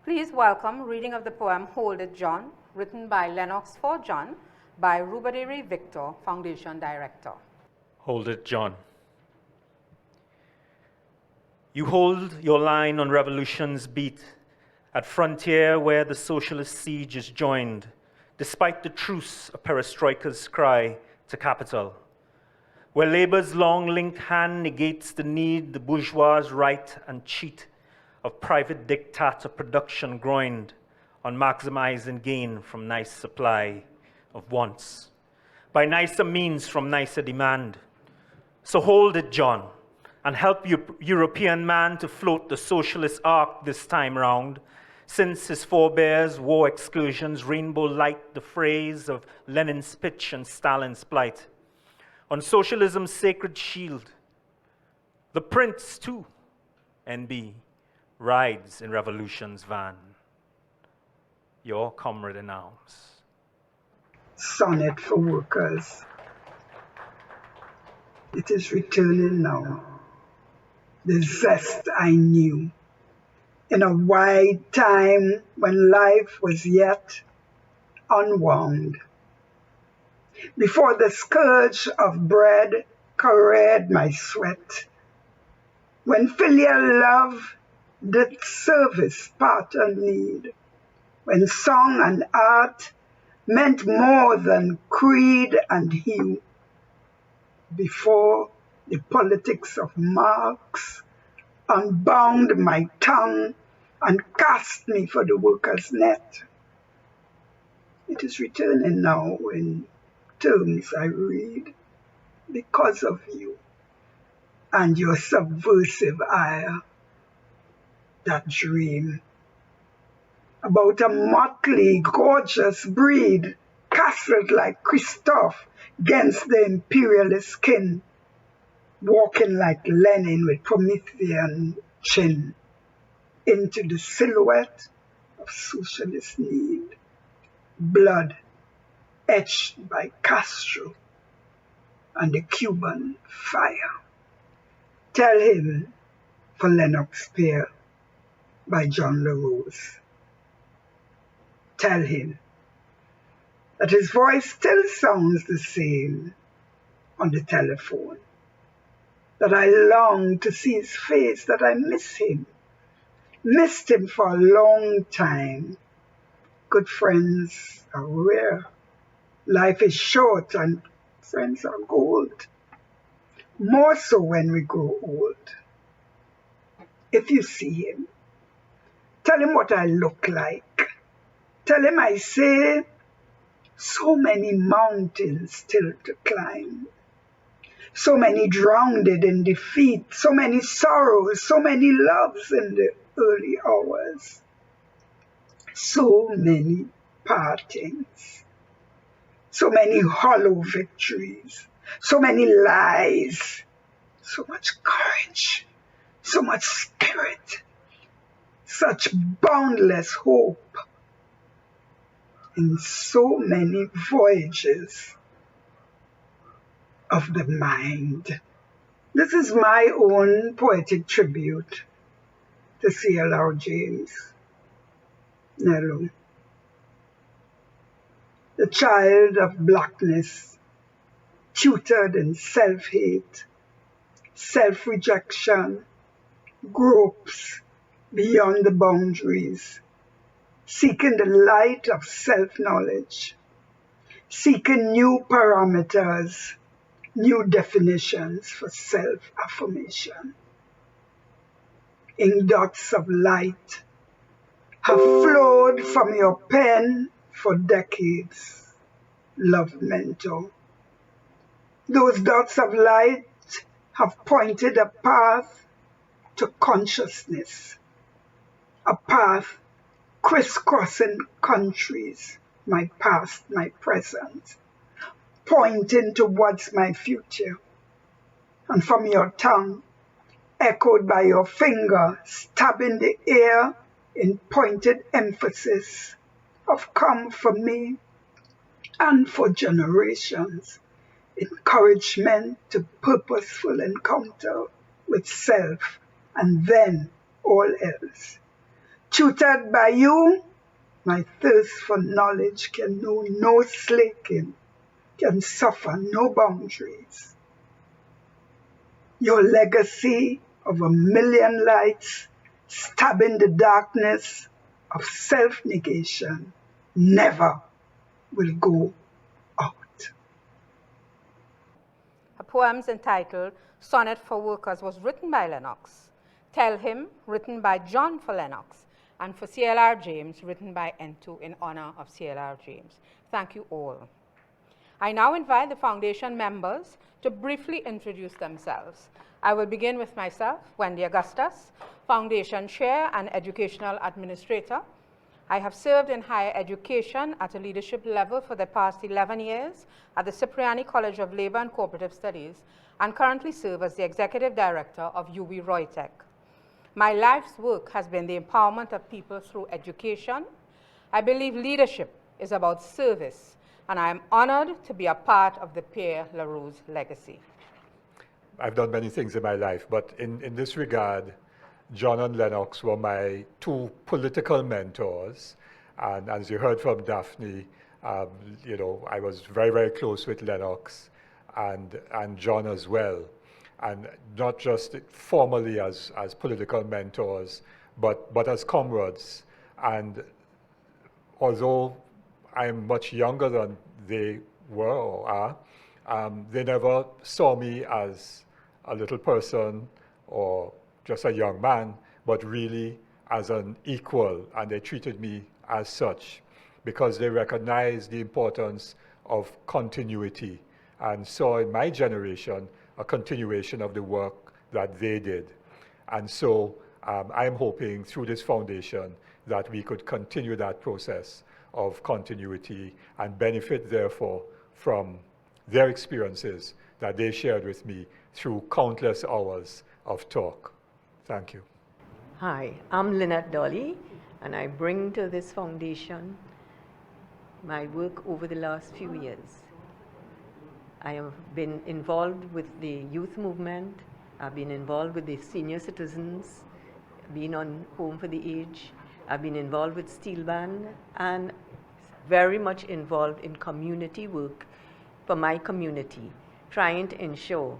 Please welcome reading of the poem Hold It, John, written by Lennox for John, by Rubadiri Victor, Foundation Director. Hold it, John. You hold your line on revolution's beat, at frontier where the socialist siege is joined, despite the truce of perestroika's cry to capital, where labor's long-linked hand negates the need, the bourgeois' right and cheat of private diktat of production groined on maximizing gain from nice supply of wants, by nicer means from nicer demand. So hold it, John, and help European man to float the socialist ark this time round, since his forebears wore excursions, rainbow light the phrase of Lenin's pitch and Stalin's plight. On socialism's sacred shield, the prince too, NB, rides in revolution's van. Your comrade in arms. Sonnet for workers. It is returning now. The zest I knew in a wide time when life was yet unwound. Before the scourge of bread careered my sweat, when filial love did service pattern need, when song and art meant more than creed and hue, before the politics of Marx unbound my tongue and cast me for the workers' net. It is returning now in terms I read because of you and your subversive ire, that dream about a motley, gorgeous breed castled like Christophe against the imperialist kin, walking like Lenin with Promethean chin into the silhouette of socialist need, blood etched by Castro and the Cuban fire. Tell him for Lennox Pierre by John LaRose. Tell him that his voice still sounds the same on the telephone, that I long to see his face, that I miss him, missed him for a long time. Good friends are rare. Life is short and friends are gold. More so when we grow old. If you see him, tell him what I look like. Tell him I say, so many mountains still to climb. So many drowned in defeat, so many sorrows, so many loves in the early hours. So many partings, so many hollow victories, so many lies, so much courage, so much spirit, such boundless hope, in so many voyages of the mind. This is my own poetic tribute to C.L.R. James. Nello, the child of blackness, tutored in self-hate, self-rejection, gropes beyond the boundaries, seeking the light of self-knowledge, seeking new parameters, new definitions for self-affirmation. Ink dots of light have flowed from your pen for decades, love mentor. Those dots of light have pointed a path to consciousness, a path crisscrossing countries, my past, my present, pointing towards my future. And from your tongue, echoed by your finger, stabbing the air in pointed emphasis of come for me and for generations, encouragement to purposeful encounter with self and then all else. Tutored by you, my thirst for knowledge can know no slaking, can suffer no boundaries. Your legacy of a million lights stabbing the darkness of self-negation never will go out. Her poems entitled Sonnet for Workers was written by Lennox. Tell Him, written by John for Lennox, and for C.L.R. James, written by N2 in honor of C.L.R. James. Thank you all. I now invite the foundation members to briefly introduce themselves. I will begin with myself, Wendy Augustus, Foundation Chair and Educational Administrator. I have served in higher education at a leadership level for the past 11 years at the Cipriani College of Labor and Cooperative Studies and currently serve as the Executive Director of UB Roytech. My life's work has been the empowerment of people through education. I believe leadership is about service, and I am honored to be a part of the Pierre LaRose legacy. I've done many things in my life, but in this regard, John and Lennox were my two political mentors. And as you heard from Daphne, you know, I was very, very close with Lennox and John as well. And not just formally as political mentors, but as comrades. And although I'm much younger than they were or are, they never saw me as a little person or just a young man, but really as an equal, and they treated me as such because they recognized the importance of continuity and saw in my generation a continuation of the work that they did. And so I'm hoping through this foundation that we could continue that process of continuity and benefit therefore from their experiences that they shared with me through countless hours of talk. Thank you. Hi, I'm Lynette Dolly, and I bring to this foundation my work over the last few years. I have been involved with the youth movement. I've been involved with the senior citizens, been on Home for the Aged. I've been involved with Steel Band and very much involved in community work for my community, trying to ensure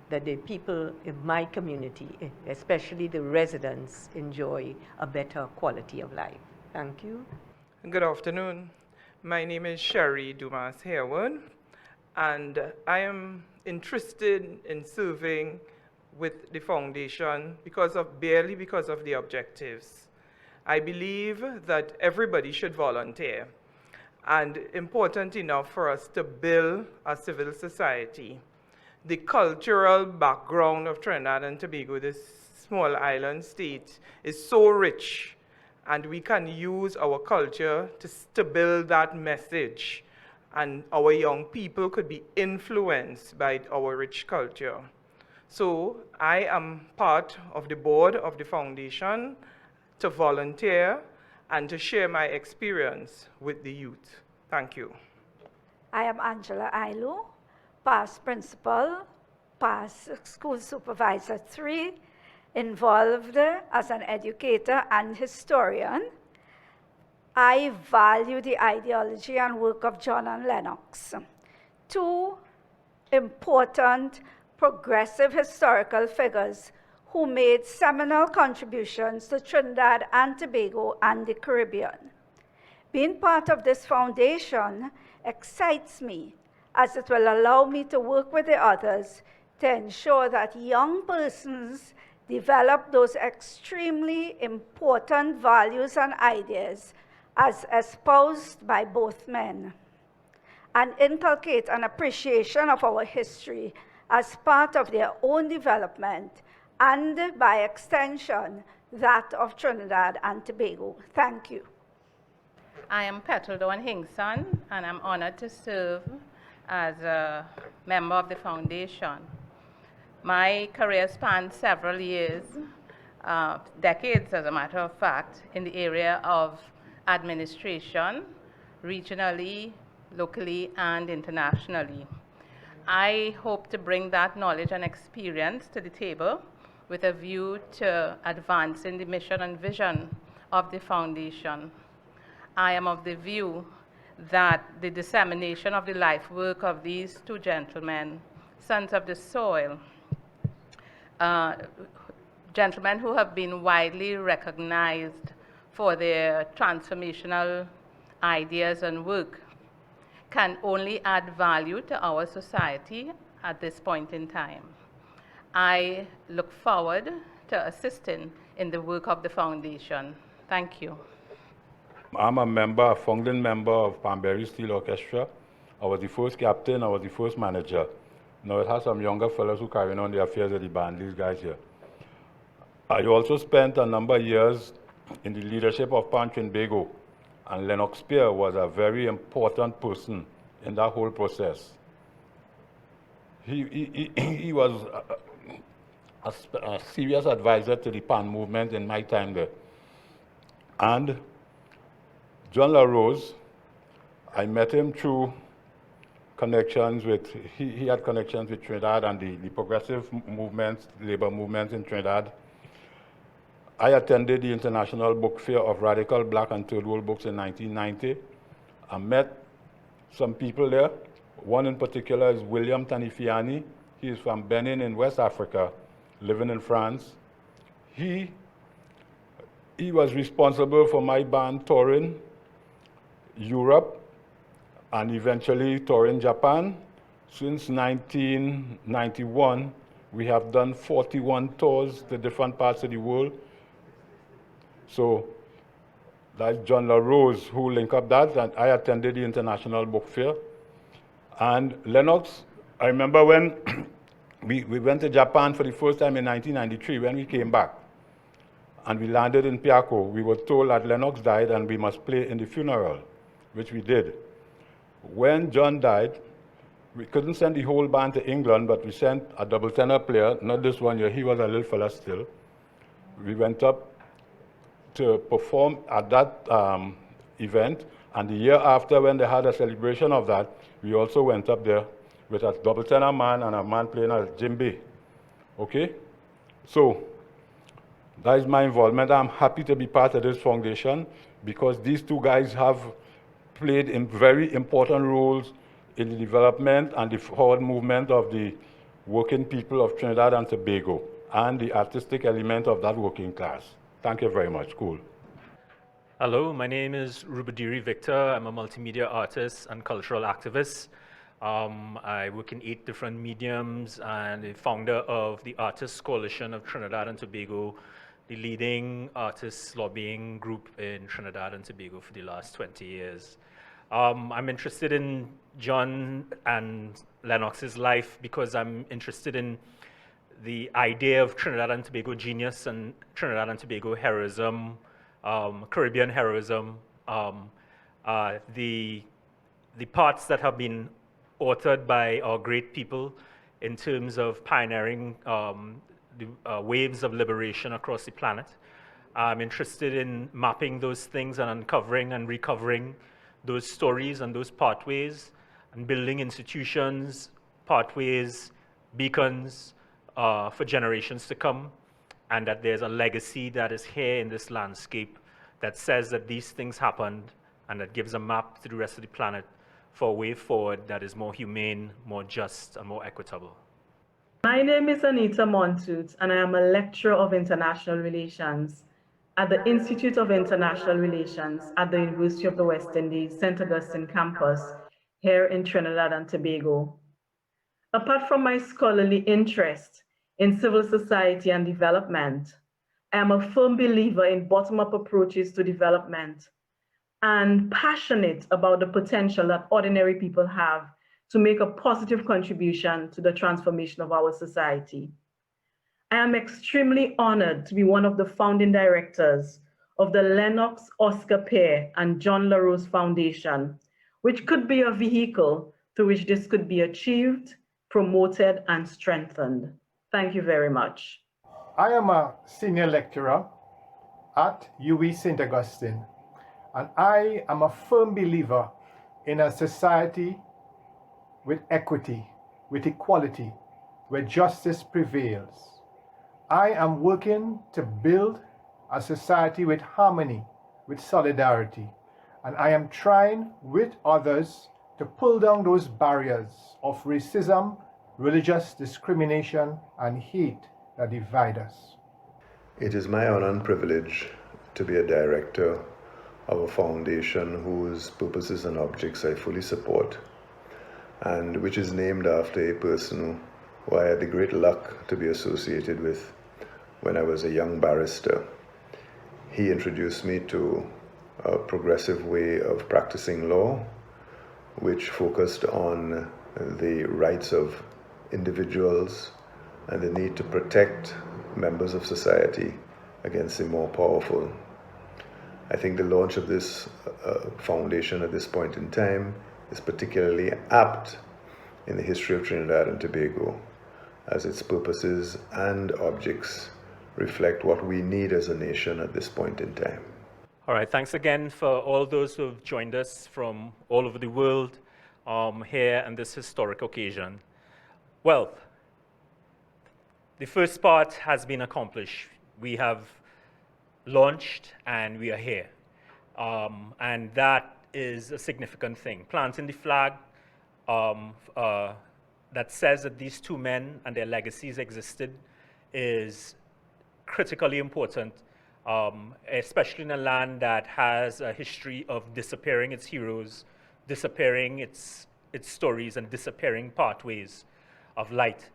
that the people in my community, especially the residents, enjoy a better quality of life. Thank you. Good afternoon. My name is Sherry Dumas Harewood, and I am interested in serving with the foundation barely because of the objectives. I believe that everybody should volunteer, and important enough for us to build a civil society. The cultural background of Trinidad and Tobago, this small island state, is so rich, and we can use our culture to build that message, and our young people could be influenced by our rich culture. So I am part of the board of the foundation to volunteer and to share my experience with the youth. Thank you. I am Angela Ailu, past principal, past school supervisor 3, involved as an educator and historian. I value the ideology and work of John and Lennox, two important progressive historical figures who made seminal contributions to Trinidad and Tobago and the Caribbean. Being part of this foundation excites me, as it will allow me to work with the others to ensure that young persons develop those extremely important values and ideas as espoused by both men, and inculcate an appreciation of our history as part of their own development and, by extension, that of Trinidad and Tobago. Thank you. I am Petal Dawn Hingson, and I'm honored to serve as a member of the foundation. My career spans several years, decades as a matter of fact, in the area of administration, regionally, locally, and internationally. I hope to bring that knowledge and experience to the table with a view to advancing the mission and vision of the foundation. I am of the view that the dissemination of the life work of these two gentlemen, sons of the soil, gentlemen who have been widely recognized for their transformational ideas and work, can only add value to our society at this point in time. I look forward to assisting in the work of the foundation. Thank you. I'm a founding member of Panbury Steel Orchestra, I was the first captain, I was the first manager. Now it has some younger fellows who carrying on the affairs of the band, these guys here. I also spent a number of years in the leadership of Pan Trinbago, and Lennox Pierre was a very important person in that whole process. He was a serious advisor to the Pan movement in my time there. And John LaRose, I met him through connections with, he had connections with Trinidad and the progressive movements, labor movements in Trinidad. I attended the International Book Fair of Radical Black and Third World Books in 1990. I met some people there. One in particular is William Tanifiani. He is from Benin in West Africa, living in France. He was responsible for my band touring Europe and eventually touring Japan. Since 1991, we have done 41 tours to different parts of the world. So that's John LaRose who linked up that, and I attended the International Book Fair. And Lennox, I remember when we went to Japan for the first time in 1993, when we came back, and we landed in Piako. We were told that Lennox died and we must play in the funeral, which we did. When John died, we couldn't send the whole band to England, but we sent a double tenor player, not this one here, he was a little fella still. We went up to perform at that event, and the year after, when they had a celebration of that, we also went up there with a double tenor man and a man playing a djembe. Okay? So that is my involvement. I'm happy to be part of this foundation because these two guys have played very important roles in the development and the forward movement of the working people of Trinidad and Tobago and the artistic element of that working class. Thank you very much. Cool. Hello, my name is Rubadiri Victor. I'm a multimedia artist and cultural activist. I work in 8 different mediums and the founder of the Artists Coalition of Trinidad and Tobago, the leading artists lobbying group in Trinidad and Tobago for the last 20 years. I'm interested in John and Lennox's life because I'm interested in the idea of Trinidad and Tobago genius and Trinidad and Tobago heroism, Caribbean heroism, the parts that have been authored by our great people in terms of pioneering the waves of liberation across the planet. I'm interested in mapping those things and uncovering and recovering those stories and those pathways and building institutions, pathways, beacons for generations to come, and that there's a legacy that is here in this landscape that says that these things happened and that gives a map to the rest of the planet for a way forward that is more humane, more just, and more equitable. My name is Anita Montut, and I am a lecturer of international relations at the Institute of International Relations at the University of the West Indies, St. Augustine campus here in Trinidad and Tobago. Apart from my scholarly interest in civil society and development, I am a firm believer in bottom-up approaches to development and passionate about the potential that ordinary people have to make a positive contribution to the transformation of our society. I am extremely honored to be one of the founding directors of the Lennox Pierre and John LaRose Foundation, which could be a vehicle through which this could be achieved, promoted, and strengthened. Thank you very much. I am a senior lecturer at UW St. Augustine, and I am a firm believer in a society with equity, with equality, where justice prevails. I am working to build a society with harmony, with solidarity, and I am trying with others to pull down those barriers of racism, religious discrimination, and hate that divide us. It is my honor and privilege to be a director of a foundation whose purposes and objects I fully support, and which is named after a person who I had the great luck to be associated with when I was a young barrister. He introduced me to a progressive way of practicing law, which focused on the rights of individuals and the need to protect members of society against the more powerful. I think the launch of this foundation at this point in time is particularly apt in the history of Trinidad and Tobago, as its purposes and objects reflect what we need as a nation at this point in time. All right, thanks again for all those who have joined us from all over the world here on this historic occasion. Well, the first part has been accomplished. We have launched and we are here. And that is a significant thing. Planting the flag that says that these two men and their legacies existed is critically important, especially in a land that has a history of disappearing its heroes, disappearing its stories, and disappearing pathways of light.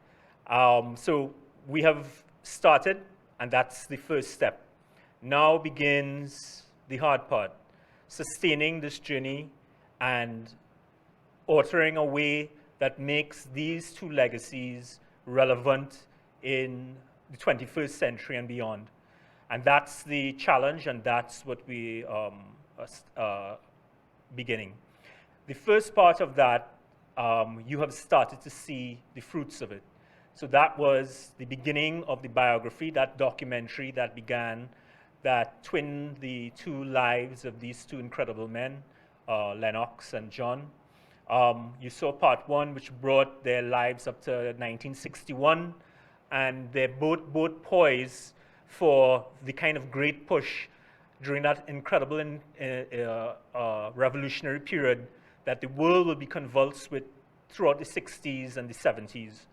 So we have started, and that's the first step. Now begins the hard part, sustaining this journey and altering a way that makes these two legacies relevant in the 21st century and beyond. And that's the challenge, and that's what we are beginning. The first part of that, you have started to see the fruits of it. So that was the beginning of the biography, that documentary that began, that twinned the two lives of these two incredible men, Lennox and John. You saw part one, which brought their lives up to 1961, and they're both poised for the kind of great push during that incredible revolutionary period that the world will be convulsed with throughout the 60s and the 70s,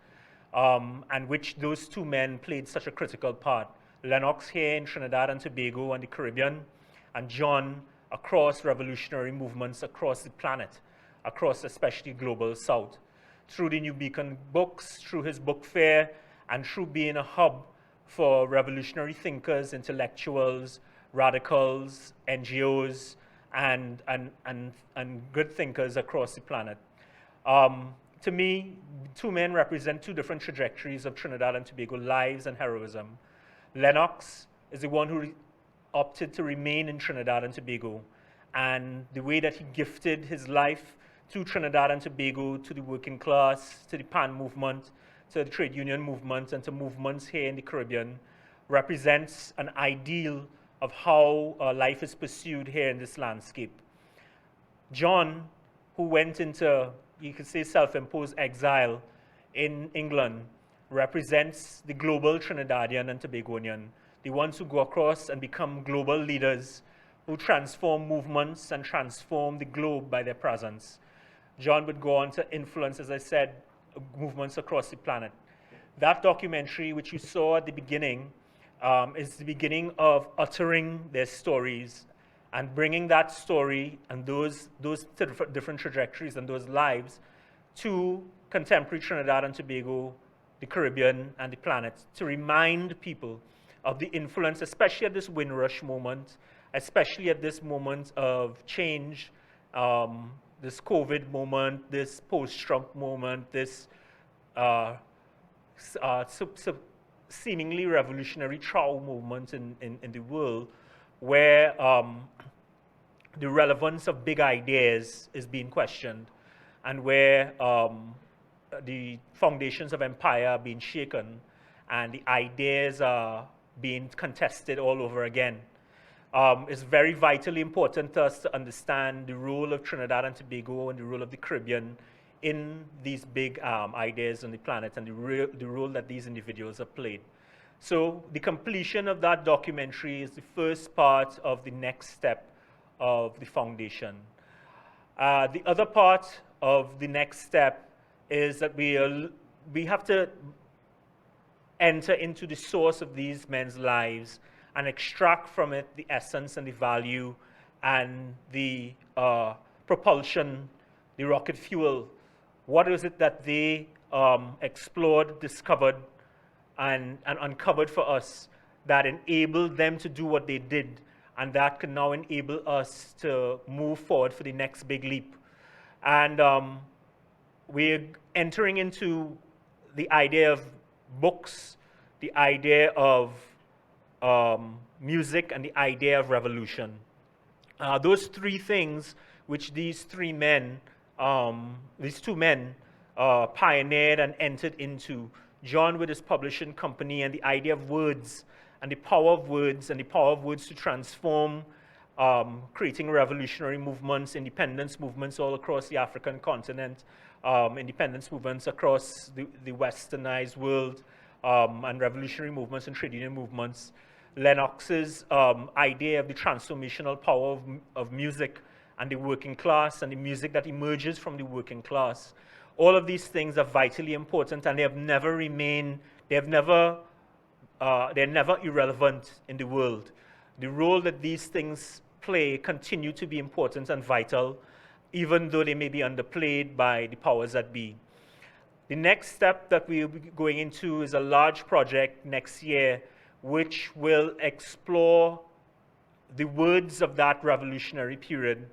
and which those two men played such a critical part. Lennox here in Trinidad and Tobago and the Caribbean, and John across revolutionary movements across the planet, across especially global south, through the New Beacon books, through his book fair, and through being a hub for revolutionary thinkers, intellectuals, radicals, NGOs, and good thinkers across the planet. To me, two men represent two different trajectories of Trinidad and Tobago lives and heroism. Lennox is the one who opted to remain in Trinidad and Tobago, and the way that he gifted his life to Trinidad and Tobago, to the working class, to the PAN movement, to the trade union movement, and to movements here in the Caribbean, represents an ideal of how life is pursued here in this landscape. John, who went into, you could say, self-imposed exile in England, represents the global Trinidadian and Tobagonian, the ones who go across and become global leaders who transform movements and transform the globe by their presence. John would go on to influence, as I said, movements across the planet. That documentary, which you saw at the beginning, is the beginning of uttering their stories and bringing that story and those different trajectories and those lives to contemporary Trinidad and Tobago, the Caribbean, and the planet, to remind people of the influence, especially at this Windrush moment, especially at this moment of change, this COVID moment, this post-Trump moment, this seemingly revolutionary trial movement in the world, where the relevance of big ideas is being questioned, and where the foundations of empire are being shaken, and the ideas are being contested all over again. It's very vitally important to us to understand the role of Trinidad and Tobago and the role of the Caribbean in these big ideas on the planet, and the role that these individuals have played. So the completion of that documentary is the first part of the next step of the foundation. The other part of the next step is that we have to enter into the source of these men's lives and extract from it the essence and the value and the propulsion, the rocket fuel. What is it that they explored, discovered, and uncovered for us that enabled them to do what they did, and that can now enable us to move forward for the next big leap? And we're entering into the idea of books, the idea of music, and the idea of revolution. Those three things which these two men pioneered and entered into. John with his publishing company and the idea of words and the power of words and the power of words to transform, creating revolutionary movements, independence movements all across the African continent, independence movements across the westernized world, and revolutionary movements and trade union movements. Lennox's idea of the transformational power of music and the working class and the music that emerges from the working class. All of these things are vitally important, and they have never remained, they're never irrelevant in the world. The role that these things play continue to be important and vital, even though they may be underplayed by the powers that be. The next step that we'll be going into is a large project next year, which will explore the words of that revolutionary period,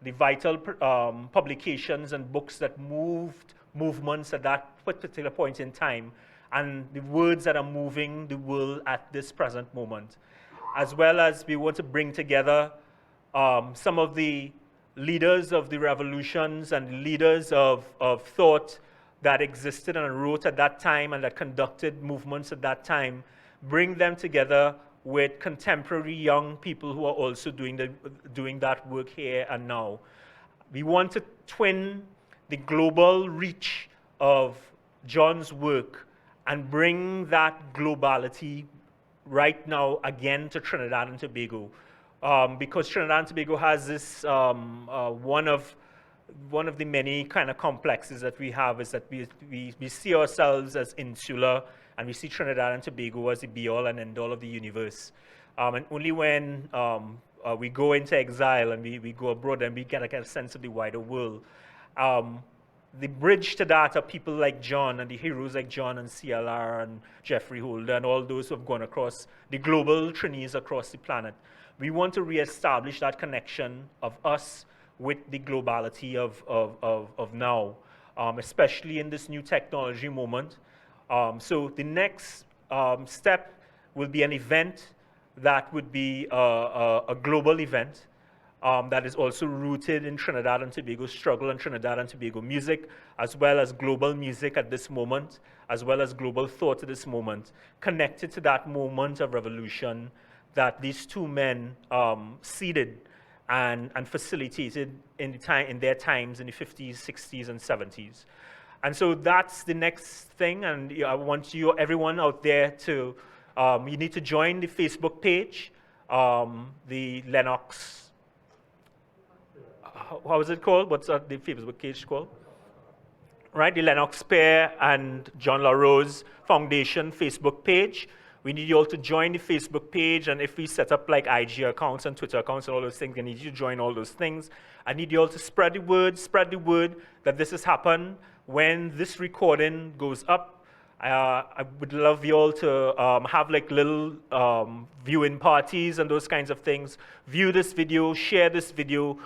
the vital publications and books that moved movements at that particular point in time, and the words that are moving the world at this present moment. As well as we want to bring together some of the leaders of the revolutions and leaders of thought that existed and wrote at that time and that conducted movements at that time, bring them together with contemporary young people who are also doing that work here and now. We want to twin the global reach of John's work and bring that globality right now again to Trinidad and Tobago. Because Trinidad and Tobago has this, one of the many kind of complexes that we have is that we see ourselves as insular, and we see Trinidad and Tobago as the be-all and end-all of the universe. And only when we go into exile and we go abroad and we get a sense of the wider world. The bridge to that are people like John and the heroes like John and CLR and Jeffrey Holder and all those who have gone across the global Trinis across the planet. We want to reestablish that connection of us with the globality of now, especially in this new technology moment. So the next step will be an event that would be a global event that is also rooted in Trinidad and Tobago struggle and Trinidad and Tobago music, as well as global music at this moment, as well as global thought at this moment, connected to that moment of revolution that these two men seeded and facilitated in their times in the 50s, 60s, and 70s. And so that's the next thing, and I want everyone out there to, you need to join the Facebook page, the Lennox, how is it called? What's the Facebook page called? Right, the Lennox Pierre and John LaRose Foundation Facebook page. We need you all to join the Facebook page, and if we set up like IG accounts and Twitter accounts and all those things, I need you to join all those things. I need you all to spread the word that this has happened. When this recording goes up, I would love you all to have like little viewing parties and those kinds of things. View this video, share this video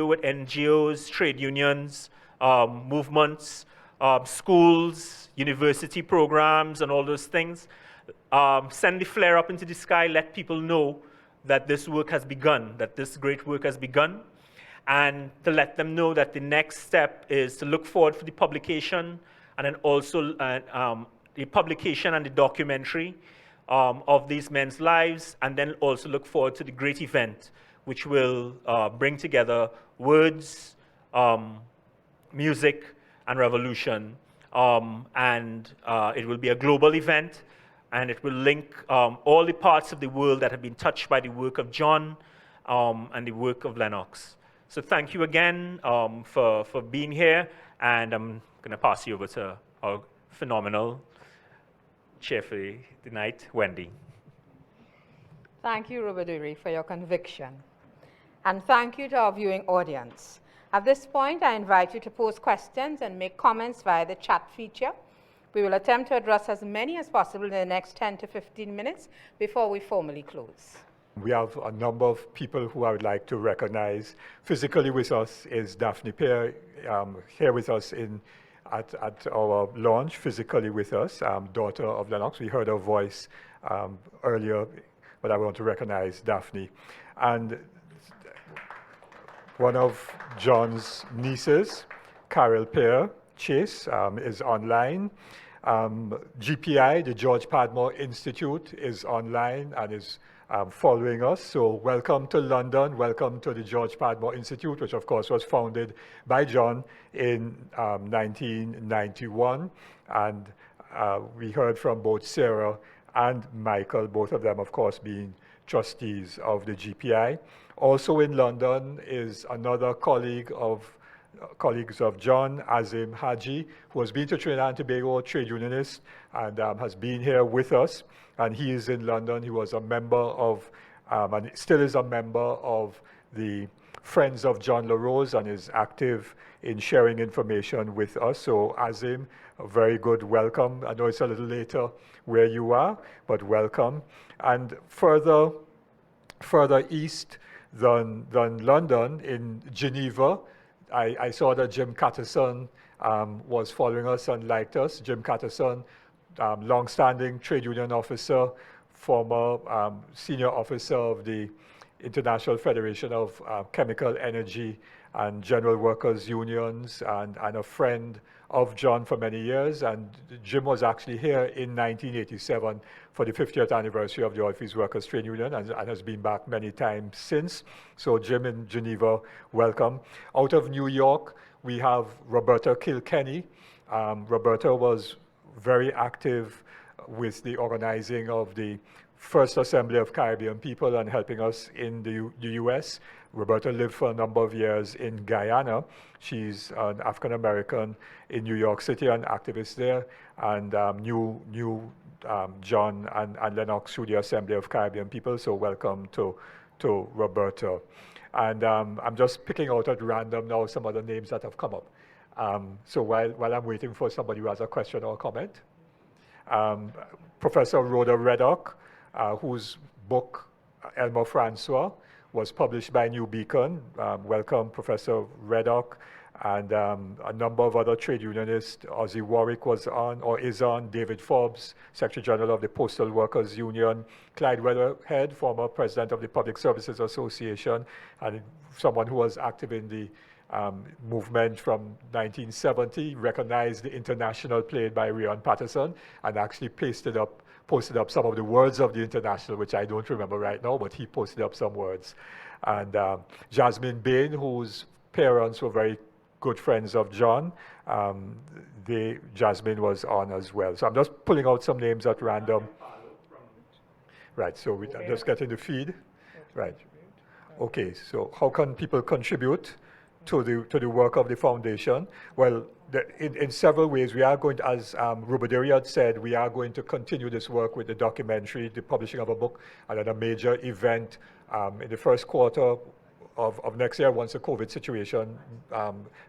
with NGOs, trade unions, movements, schools, university programs, and all those things. Send the flare up into the sky, let people know that this work has begun, that this great work has begun, and to let them know that the next step is to look forward for the publication, and then also the publication and the documentary of these men's lives, and then also look forward to the great event, which will bring together words, music, and revolution. And it will be a global event, and it will link all the parts of the world that have been touched by the work of John and the work of Lennox. So thank you again for being here, and I'm going to pass you over to our phenomenal chair for the night, Wendy. Thank you, Rubaduri, for your conviction. And thank you to our viewing audience. At this point, I invite you to pose questions and make comments via the chat feature. We will attempt to address as many as possible in the next 10 to 15 minutes before we formally close. We have a number of people who I would like to recognize. Physically with us is Daphne Pierre, here with us at our launch, physically with us, daughter of Lennox. We heard her voice earlier, but I want to recognize Daphne. And one of John's nieces, Carol Pierre Chase, is online. GPI, the George Padmore Institute, is online and is following us. So welcome to London, welcome to the George Padmore Institute, which of course was founded by John in 1991. And we heard from both Sarah and Michael, both of them of course being trustees of the GPI. Also in London is another colleagues of John, Azim Haji, who has been to Trinidad and Tobago, trade unionist, and has been here with us. And he is in London. He was a member of, and still is a member of the Friends of John LaRose and is active in sharing information with us. So Azim, a very good welcome. I know it's a little later where you are, but welcome. And further east than London, in Geneva, I saw that Jim Catterson was following us and liked us. Jim Catterson, long-standing trade union officer, former senior officer of the International Federation of Chemical Energy and General Workers Unions, and a friend of John for many years. And Jim was actually here in 1987 for the 50th anniversary of the Oilfields Workers Trade Union, and has been back many times since. So Jim in Geneva, welcome. Out of New York, we have Roberta Kilkenny. Roberta was very active with the organizing of the First Assembly of Caribbean People and helping us in the US. Roberta lived for a number of years in Guyana. She's an African-American in New York City, an activist there, and knew John and Lennox through the Assembly of Caribbean People, so welcome to Roberta. And I'm just picking out at random now some other names that have come up. So while I'm waiting for somebody who has a question or comment, Professor Rhoda Reddock, whose book, Elmer Francois, was published by New Beacon. Welcome, Professor Reddock, and a number of other trade unionists. Ozzie Warwick was on, or is on, David Forbes, Secretary General of the Postal Workers Union, Clyde Weatherhead, former President of the Public Services Association, and someone who was active in the movement from 1970, recognized the International played by Rion Patterson, and actually posted up some of the words of the International, which I don't remember right now, but he posted up some words. And Jasmine Bain, whose parents were very good friends of John, Jasmine was on as well. So I'm just pulling out some names at random. Right, so I'm just getting the feed. Right. Okay, so how can people contribute to the work of the foundation? Well, in several ways. We are going to, as Rubadiri had said, we are going to continue this work with the documentary, the publishing of a book, and then a major event in the first quarter of next year, once the COVID situation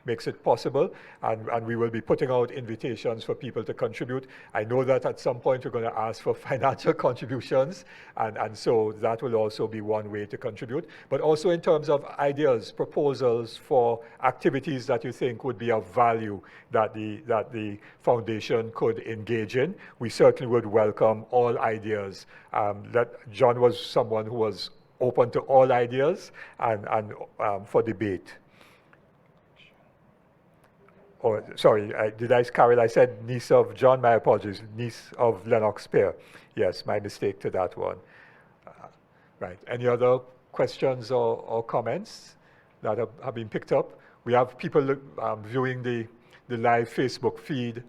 makes it possible, and we will be putting out invitations for people to contribute. I know that at some point we're going to ask for financial contributions, and so that will also be one way to contribute. But also in terms of ideas, proposals for activities that you think would be of value that the foundation could engage in, we certainly would welcome all ideas. John was someone who was open to all ideas and for debate. Oh, sorry, Carol, I said niece of John, my apologies, niece of Lennox Pierre. Yes, my mistake to that one. Right, any other questions or comments that have been picked up? We have people viewing the live Facebook feed.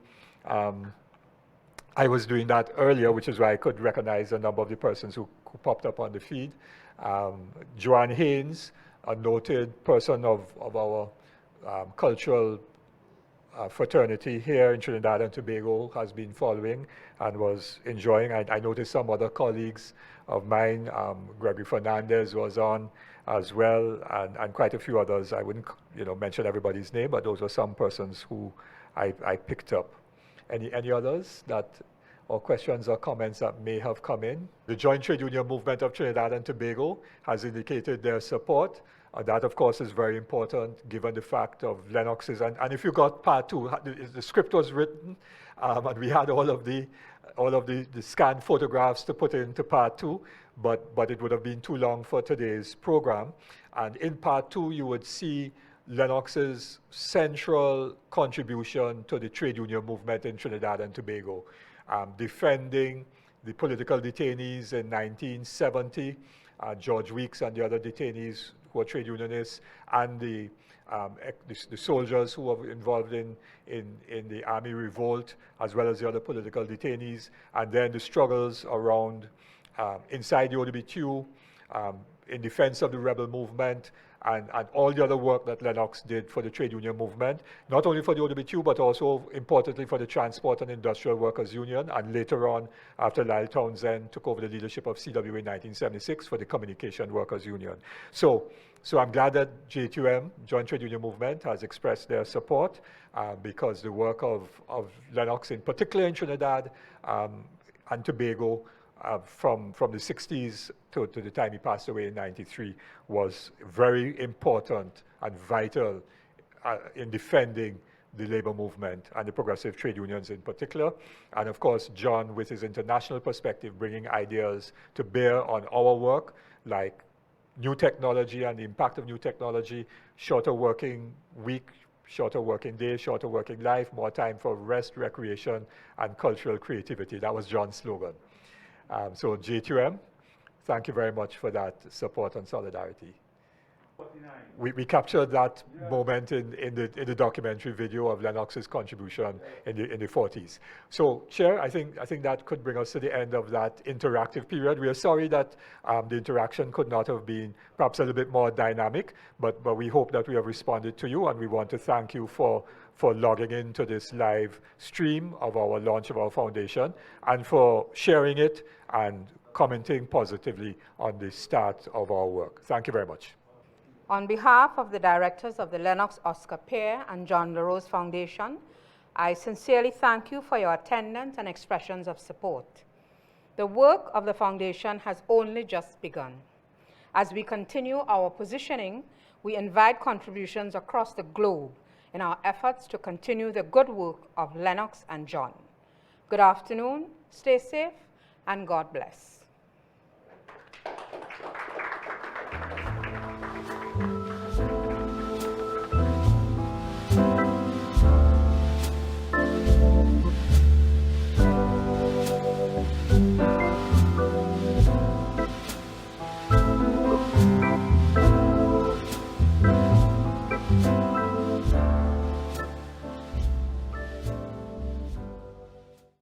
I was doing that earlier, which is why I could recognize a number of the persons who popped up on the feed. Joanne Haynes, a noted person of our cultural fraternity here in Trinidad and Tobago, has been following and was enjoying. I noticed some other colleagues of mine, Gregory Fernandez was on as well, and quite a few others. I wouldn't mention everybody's name, but those were some persons who I picked up. Any others that or questions or comments that may have come in. The Joint Trade Union Movement of Trinidad and Tobago has indicated their support. That, of course, is very important given the fact of Lennox's. And if you got part two, the script was written, and we had all of the scanned photographs to put into part two, but it would have been too long for today's program. And in part two, you would see Lennox's central contribution to the trade union movement in Trinidad and Tobago, defending the political detainees in 1970, George Weeks and the other detainees who are trade unionists, and the soldiers who were involved in the army revolt, as well as the other political detainees, and then the struggles around inside the OWTU, in defense of the rebel movement, and all the other work that Lennox did for the trade union movement, not only for the OWTU, but also importantly for the Transport and Industrial Workers Union, and later on, after Lyle Townsend took over the leadership of CWA in 1976, for the Communication Workers Union. So I'm glad that JTUM, Joint Trade Union Movement, has expressed their support because the work of Lennox, in particular in Trinidad and Tobago, from the 60s to the time he passed away in 93, was very important and vital in defending the labor movement and the progressive trade unions in particular. And of course, John, with his international perspective, bringing ideas to bear on our work, like new technology and the impact of new technology, shorter working week, shorter working day, shorter working life, more time for rest, recreation, and cultural creativity. That was John's slogan. So J2M, thank you very much for that support and solidarity. We captured that moment in the documentary video of Lennox's contribution in the 40s. So, Chair, I think that could bring us to the end of that interactive period. We are sorry that the interaction could not have been perhaps a little bit more dynamic, but we hope that we have responded to you, and we want to thank you for logging into this live stream of our launch of our foundation, and for sharing it and commenting positively on the start of our work. Thank you very much. On behalf of the directors of the Lennox Oscar Pierre and John LaRose Foundation, I sincerely thank you for your attendance and expressions of support. The work of the foundation has only just begun. As we continue our positioning, we invite contributions across the globe in our efforts to continue the good work of Lennox and John. Good afternoon, stay safe, and God bless.